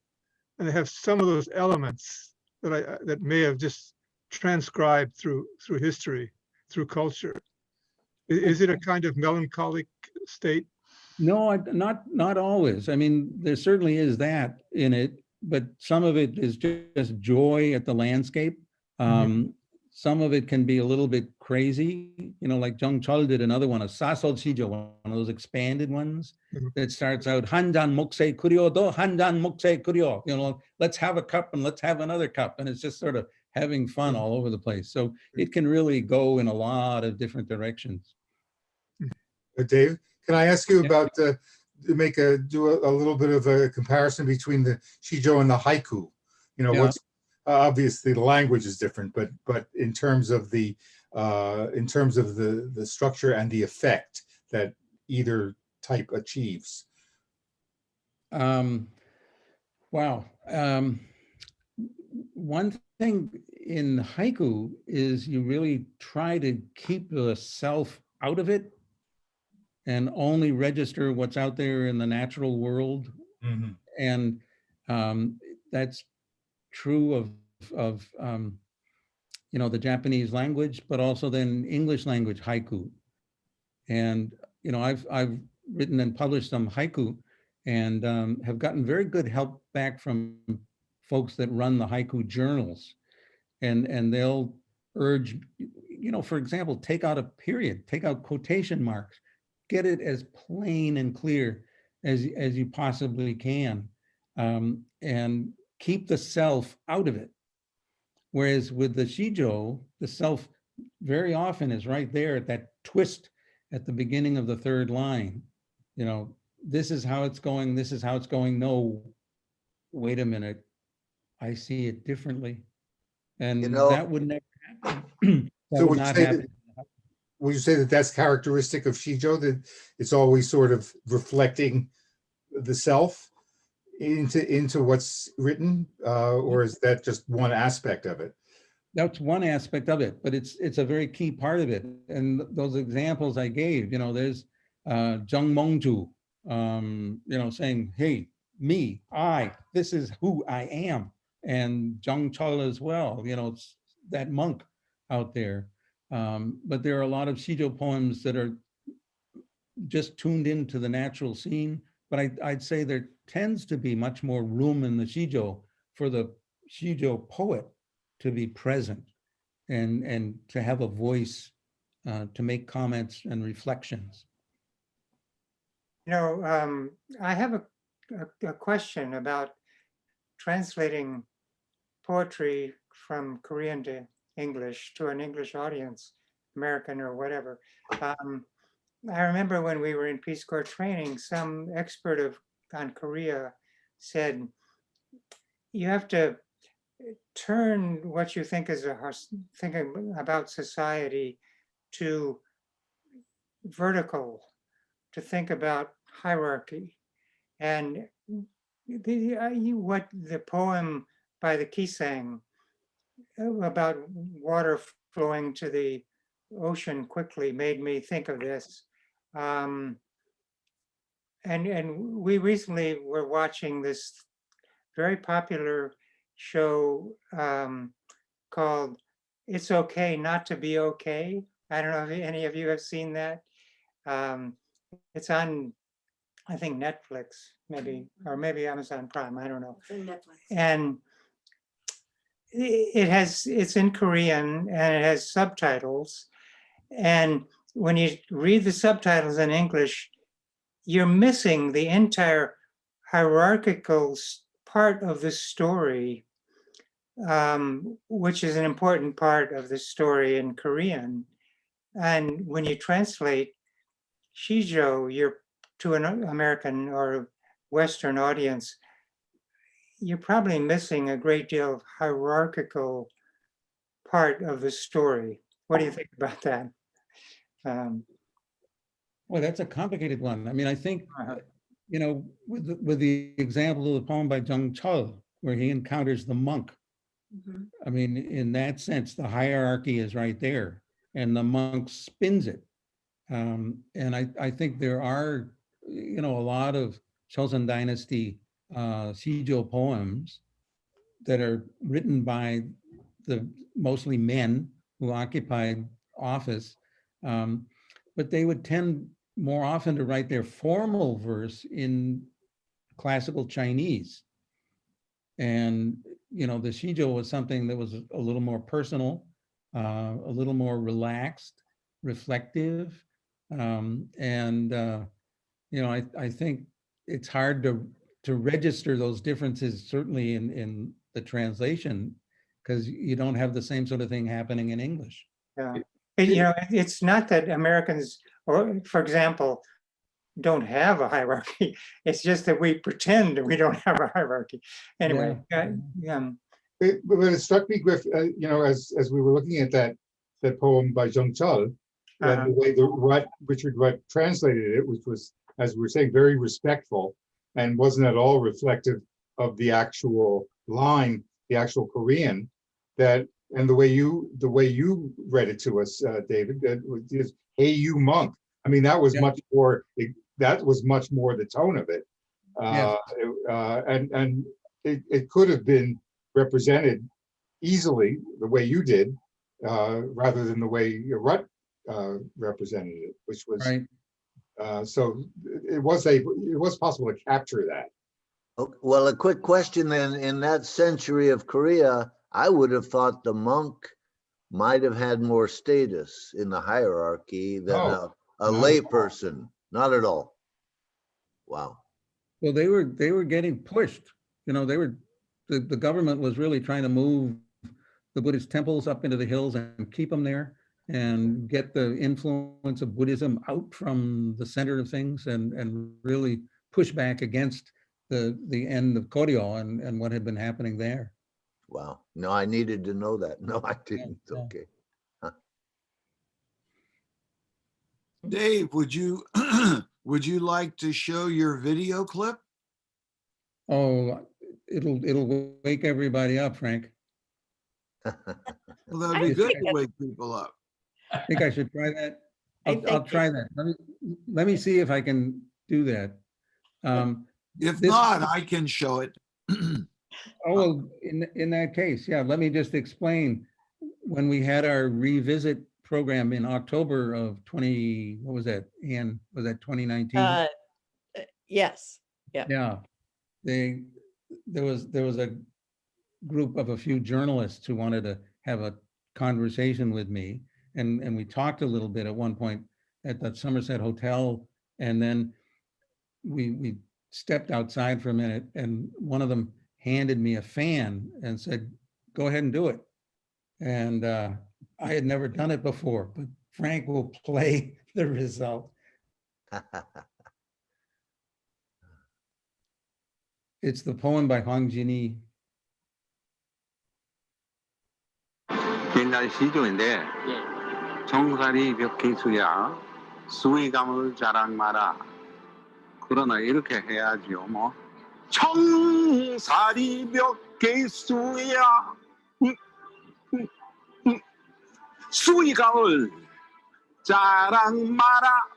And they have some of those elements that may have just transcribed through history, through culture. Is it a kind of melancholic state? No, not always. I mean, there certainly is that in it, but some of it is just joy at the landscape. Some of it can be a little bit crazy, you know, like Jung Chul did another one, a Sasol Sijo, one of those expanded ones that starts out Hanjan Mokse Kuryo Do Hanjan Mokse Kuryo, you know, let's have a cup and let's have another cup. And it's just sort of having fun all over the place. So it can really go in a lot of different directions. Dave, can I ask you Yeah. about do a little bit of a comparison between the Shijo and the haiku? You know, Yeah. what's obviously the language is different, but in terms of the structure and the effect that either type achieves. Wow. One thing in haiku is you really try to keep the self out of it and only register what's out there in the natural world. And that's true of you know, the Japanese language, but also then English language haiku. And you know, I've written and published some haiku, and have gotten very good help back from folks that run the haiku journals, and they'll urge, you know, for example, take out a period, take out quotation marks, get it as plain and clear as you possibly can, and keep the self out of it. Whereas with the Shijo, the self very often is right there at that twist at the beginning of the third line. You know, this is how it's going, this is how it's going. No, wait a minute, I see it differently. And You know, that would never happen. That So would not happen. would you say that that's characteristic of Shijo, that it's always sort of reflecting the self into what's written, or is that just one aspect of it? That's one aspect of it, but it's a very key part of it. And those examples I gave, you know, there's Jung Mongju, you know, saying, hey, me, I, this is who I am. And Jung Chul as well, you know, it's that monk out there. But there are a lot of Shijo poems that are just tuned into the natural scene. But I'd say there tends to be much more room in the Shijo for the Shijo poet to be present and to have a voice, to make comments and reflections. You know, I have a question about translating poetry from Korean to English to an English audience, American or whatever. I remember when we were in Peace Corps training, some expert on Korea said, you have to turn what you think is thinking about society to vertical, to think about hierarchy. And what the poem by the Kisang about water flowing to the ocean quickly made me think of this. And we recently were watching this very popular show called It's Okay Not to Be Okay. I don't know if any of you have seen that. It's on, I think, Netflix, maybe, or maybe Amazon Prime, I don't know. And it's in Korean and it has subtitles. And when you read the subtitles in English, you're missing the entire hierarchical part of the story, which is an important part of the story in Korean. And when you translate Sijo, you're to an American or Western audience, you're probably missing a great deal of hierarchical part of the story. What do you think about that? Well, that's a complicated one. I mean, I think, Uh-huh. you know, with the example of the poem by Jung Chul, where he encounters the monk. I mean, in that sense, the hierarchy is right there, and the monk spins it. And I think there are, you know, a lot of Chosun Dynasty Sijo poems that are written by the mostly men who occupied office, but they would tend more often to write their formal verse in classical Chinese. And, you know, the Sijo was something that was a little more personal, a little more relaxed, reflective. You know, I think it's hard to register those differences, certainly in the translation, because you don't have the same sort of thing happening in English. Yeah. You know, it's not that Americans, or for example, don't have a hierarchy. It's just that we pretend we don't have a hierarchy. Anyway, yeah. But it struck me, Griff, you know, as we were looking at that poem by Jung Chul, that the way Richard Rutt translated it, which was, as we were saying, very respectful and wasn't at all reflective of the actual line, the actual Korean, that, and the way you read it to us, David, that was just, "Hey, you monk." I mean, that was much more. That was much more the tone of it, and it could have been represented easily the way you did, rather than the way Rutt represented it, which was right. So it was possible to capture that. Okay, well, a quick question then. In that century of Korea, I would have thought the monk might have had more status in the hierarchy than a lay person. Not at all. Wow. Well, they were getting pushed. You know, the government was really trying to move the Buddhist temples up into the hills and keep them there and get the influence of Buddhism out from the center of things and really push back against the end of Koryo and what had been happening there. Wow. No, I needed to know that. No, I didn't. Yeah. Okay. Dave, would you would you like to show your video clip? Oh, it'll wake everybody up, Frank. Well, that'd be good to wake people up. I think I should try that. I'll try that. Let me see if I can do that. If not, I can show it. Oh, well, in that case, yeah, let me just explain. When we had our revisit program in October of what was that, Ann? Was that 2019? Yes. Yeah. Yeah. There was a group of a few journalists who wanted to have a conversation with me. And we talked a little bit at one point at the Somerset Hotel. And then we stepped outside for a minute and one of them handed me a fan and said, "Go ahead and do it." And I had never done it before, but Frank will play the result. It's the poem by Hwang Jin-hee. 옛날 시조인데 정사리 벽기수야 수의감을 자랑 마라. 그러나 이렇게 해야지요. 뭐 정사리 벽기수야 수의감을 자랑 마라.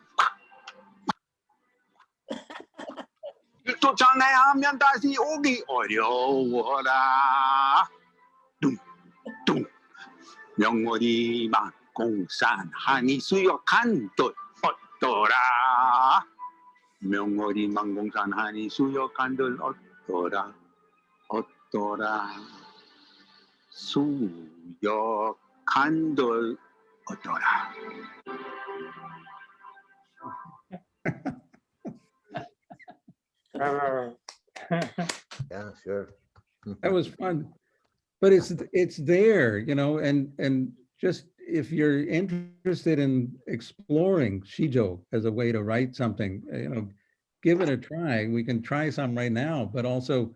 또 장애하면 다시 오기 어려워라. 뚱뚱 명월이 망공산하니 수역한 듯 어떠라. 명월이 망공산하니 수역한 듯 어떠라. 어떠라. 수역한 듯 얻어라. Bravo. Yeah, sure. That was fun. But it's there, you know, and just if you're interested in exploring Sijo as a way to write something, you know, give it a try. We can try some right now, but also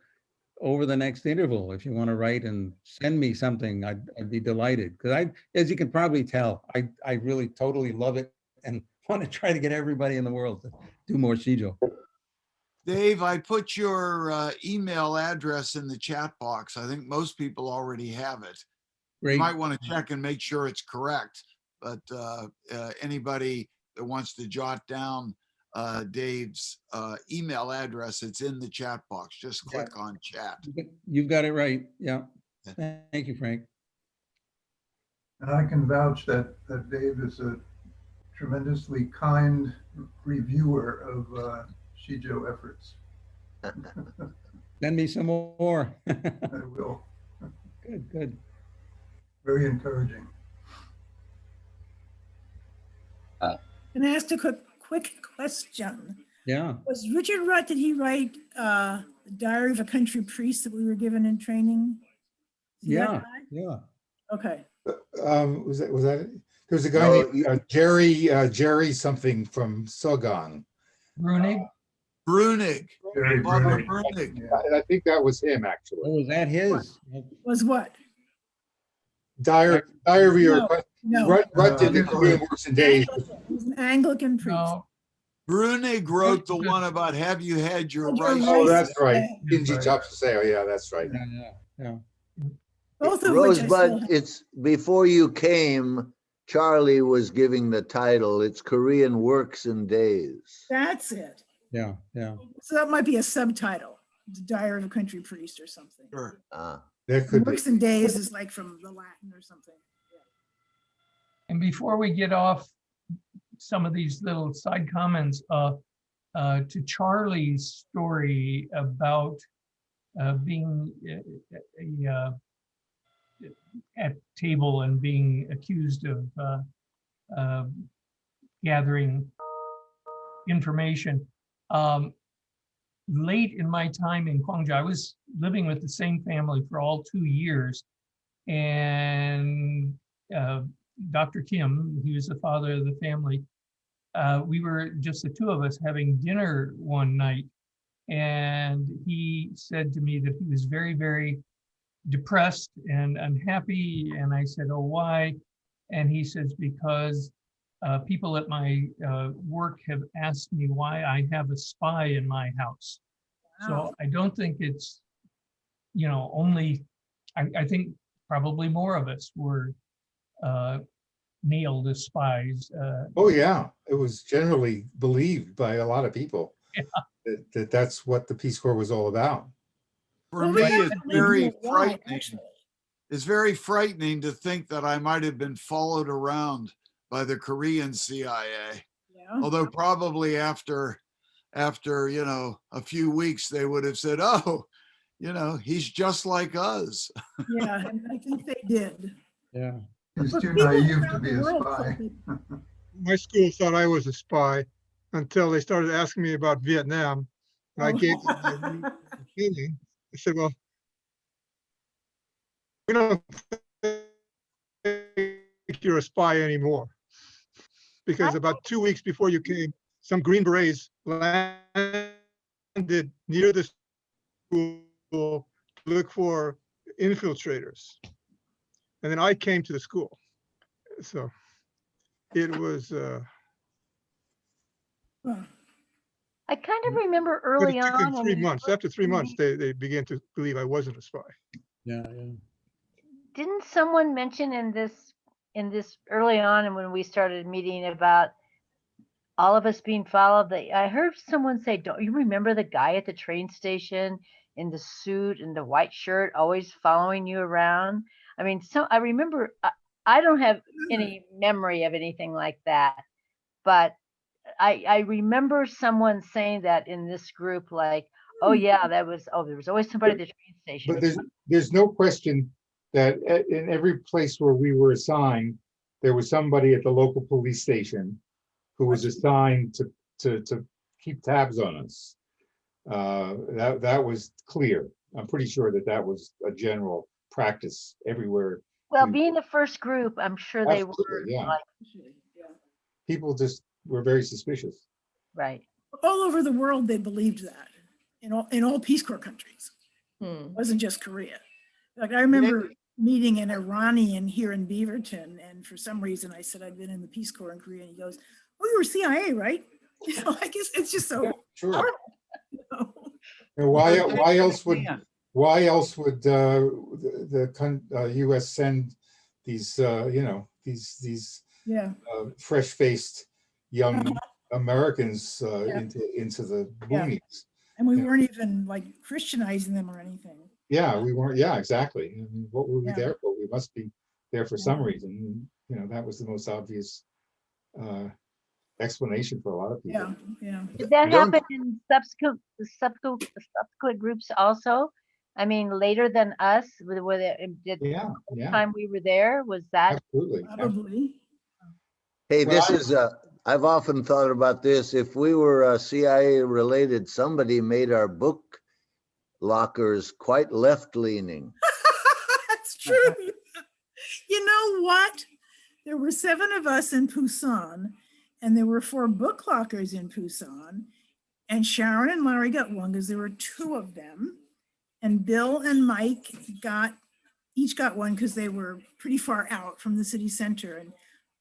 over the next interval, if you want to write and send me something, I'd be delighted. Because as you can probably tell, I really totally love it and want to try to get everybody in the world to do more Sijo. Dave, I put your email address in the chat box. I think most people already have it. You Great. might want to check and make sure it's correct, but anybody that wants to jot down Dave's email address, it's in the chat box. Just click on chat. You've got it right. Yeah. Thank you, Frank. And I can vouch that Dave is a tremendously kind reviewer of Sijo efforts. Send me some more. I will. Good, good. Very encouraging. Can I ask a quick question? Yeah. Was Richard Rutt, did he write the Diary of a Country Priest that we were given in training? Is he that Yeah. guy? Yeah. Okay. Was that it? There's a guy No, named Jerry something from Sogang. Brunig? Brunig. Jerry Barbara Brunig. Brunig. Yeah. I think that was him, actually. Oh, was that his? Was what? Diary No, of no. Rutt did the this Korean was- Works and Days. He was an Anglican priest. No. Brunig wrote the one about Have You Had Your Had Your Rice? Oh, Rice? that's right. Yeah. Inji Chapsaseo. Yeah, that's right. Yeah, yeah, yeah. Both of which I still Rosebud, have. it's before you came, Charlie was giving the title. It's Korean Works and Days. That's it. Yeah, yeah. So that might be a subtitle, The Diary of a Country Priest or something. Sure. That could be. Works and Days is like from the Latin or something. And before we get off some of these little side comments, to Charlie's story about being at table and being accused of gathering information. Late in my time in Kwangja, I was living with the same family for all 2 years, and Dr. Kim, he was the father of the family, we were just the two of us having dinner one night, and he said to me that he was very, very depressed and unhappy. And I said, oh, why? And he says, because people at my work have asked me why I have a spy in my house. So I don't think it's, you know, only, I think probably more of us were nailed as spies. Oh, yeah. It was generally believed by a lot of people that's what the Peace Corps was all about. For Well, me, we have it's to leave very you why, frightening. actually. It's very frightening to think that I might have been followed around by the Korean CIA. Yeah. Although probably after, you know, a few weeks, they would have said, oh, you know, he's just like us. Yeah, and I think they did. Yeah. He's But too people naive to around be the a world spy. thought that- My school thought I was a spy until they started asking me about Vietnam. And I Oh. gave them my opinion. I said, well, we don't think you're a spy anymore. Because about 2 weeks before you came, some Green Berets landed near the school to look for infiltrators. And then I came to the school. So it was, I kind of remember but early it took them on. 3 when- months. After 3 months, they began to believe I wasn't a spy. Yeah, yeah. Didn't someone mention in this early on, and when we started meeting, about all of us being followed? I heard someone say, don't you remember the guy at the train station in the suit and the white shirt always following you around? I mean, so I remember, I don't have any memory of anything like that, but I remember someone saying that in this group, like, oh yeah, there was always somebody at the train station. But there's no question that in every place where we were assigned, there was somebody at the local police station who was assigned to keep tabs on us. That was clear. I'm pretty sure that was a general practice everywhere. Well, being the first group, I'm sure they were Absolutely, yeah. like, People just were very suspicious. right. All over the world, they believed that in all Peace Corps countries. Hmm. It wasn't just Korea. Like I remember meeting an Iranian here in Beaverton, and for some reason I said I'd been in the Peace Corps in Korea, and he goes, "Oh, you were CIA, right?" You know, I guess it's just so. Sure. horrible, you know? And why else would the U.S. send these these Yeah. fresh-faced young Americans into the boonies? And we weren't even like Christianizing them or anything. Yeah, we weren't. Yeah, exactly. I mean, what were we Yeah. there for? We must be there for some reason. You know, that was the most obvious explanation for a lot of people. Yeah. Did that happen in subsequent groups also? I mean, later than us, time we were there, was that? Absolutely. Probably. Hey, I've often thought about this. If we were CIA related, somebody made our book lockers quite left-leaning. That's true. You know what? There were 7 of us in Busan, and there were 4 book lockers in Busan. And Sharon and Larry got one because there were 2 of them. And Bill and Mike each got one because they were pretty far out from the city center. And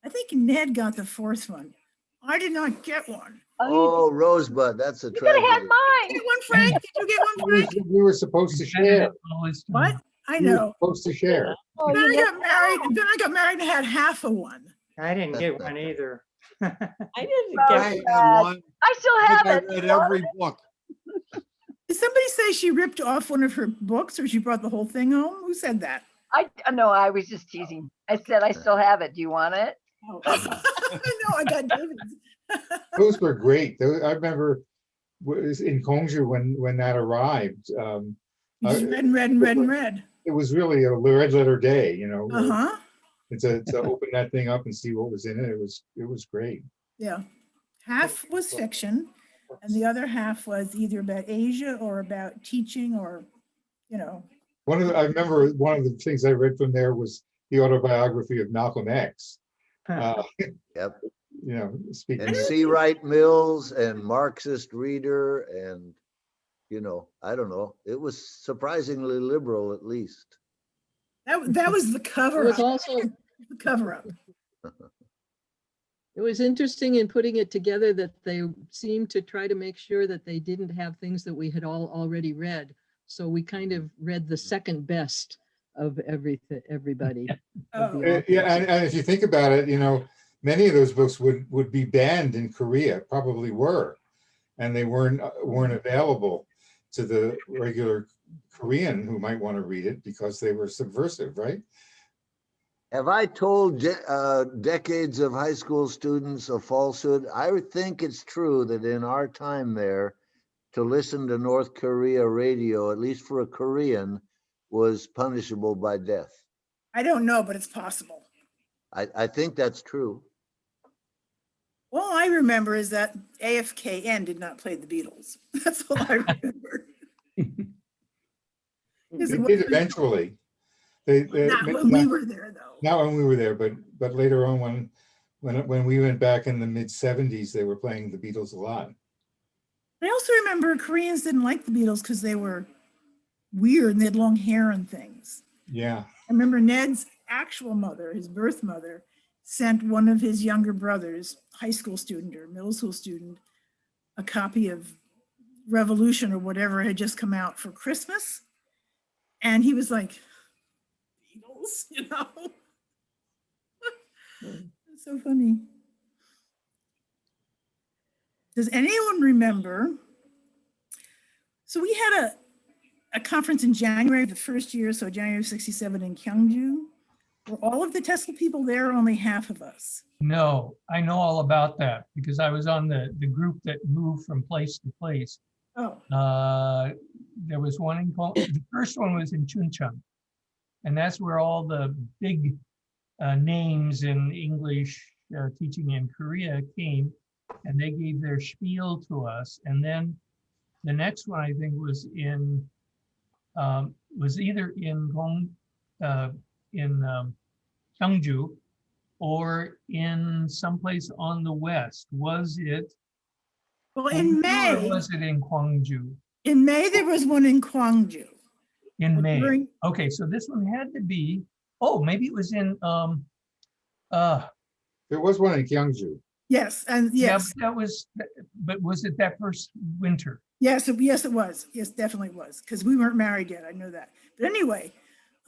I think Ned got the 4th one. I did not get one. Oh, Rosebud, that's a tragedy. You had mine. Did you get one, Frank? Did you get one, Frank? We were supposed to share. What? I We were know. supposed to share. Then I got married. Then I got married and had half of one. I didn't get one either. I didn't I get had one. I still I have think it. I read every book. Did somebody say she ripped off one of her books or she brought the whole thing home? Who said that? No, I was just teasing. I said I still have it. Do you want it? Oh. No, I got David's. Those were great. I remember in Kongju when that arrived. Just read. It was really a red letter day, you know. Uh-huh. And to open that thing up and see what was in it, it was great. Yeah. Half was fiction, and the other half was either about Asia or about teaching or, you know. I remember one of the things I read from there was the autobiography of Malcolm X. Yep. You know, speaking And of, C. Wright Mills and Marxist Reader and, you know, I don't know. It was surprisingly liberal, at least. That was the cover. It was also the cover up. It was interesting in putting it together that they seemed to try to make sure that they didn't have things that we had already read. So we kind of read the second best of everybody. Oh. yeah, and if you think about it, you know, many of those books would be banned in Korea, probably were, and they weren't available to the regular Korean who might want to read it because they were subversive, right? Have I told decades of high school students a falsehood? I would think it's true that in our time there, to listen to North Korea radio, at least for a Korean, was punishable by death. I don't know, but it's possible. I think that's true. All I remember is that AFKN did not play the Beatles. That's all I remember. They did eventually. Not when we were there, though. Not when we were there, but later on when we went back in the mid-70s, they were playing the Beatles a lot. I also remember Koreans didn't like the Beatles because they were weird and they had long hair and things. Yeah. I remember Ned's actual mother, his birth mother, sent one of his younger brothers, high school student or middle school student, a copy of Revolution or whatever had just come out for Christmas. And he was like, Beatles, you know? It's so funny. Does anyone remember? So we had a conference in January of the first year, so January of '67 in Gyeongju. Were all of the TESOL people there, or only half of us? No, I know all about that because I was on the group that moved from place to place. Oh. There was one the first one was in Chuncheon, and that's where all the big names in English teaching in Korea came, and they gave their spiel to us. And then the next one I think was either in Gyeongju or in someplace on the west. Was it Well, in Gwangju or May, was it in Gwangju? there was one in Gwangju. In May. During- Okay, so this one had to be, oh, maybe it was in There was one in Gyeongju. Yes, and yeah, yes, but was it that first winter? yes, yes, it was. Yes, definitely was, because we weren't married yet. I know that. But anyway,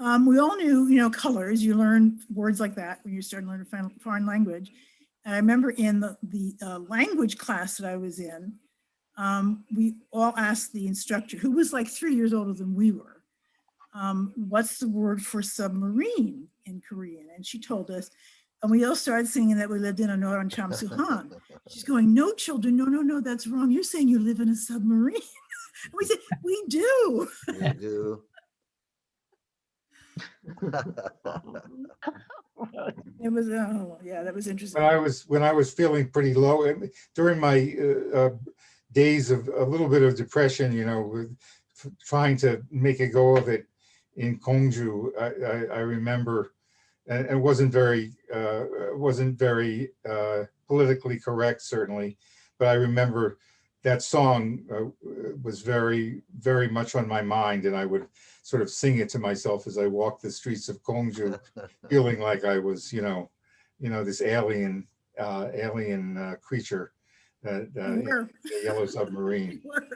we all knew, colors. You learn words like that when you start learning foreign language. And I remember in the language class that I was in, we all asked the instructor, who was like 3 years older than we were, what's the word for submarine in Korean? And she told us, and we all started singing that we lived in a Noran Chamsuhan. She's going, no, children, no, that's wrong. You're saying you live in a submarine. And we said, we do. We do. It was, oh, yeah, that was interesting. When I was feeling pretty low during my days of a little bit of depression, with trying to make a go of it in Gwangju, I remember, and it wasn't very politically correct, certainly, but I remember that song was very, very much on my mind, and I would sort of sing it to myself as I walked the streets of Gwangju, feeling like I was, this alien creature, in a yellow submarine.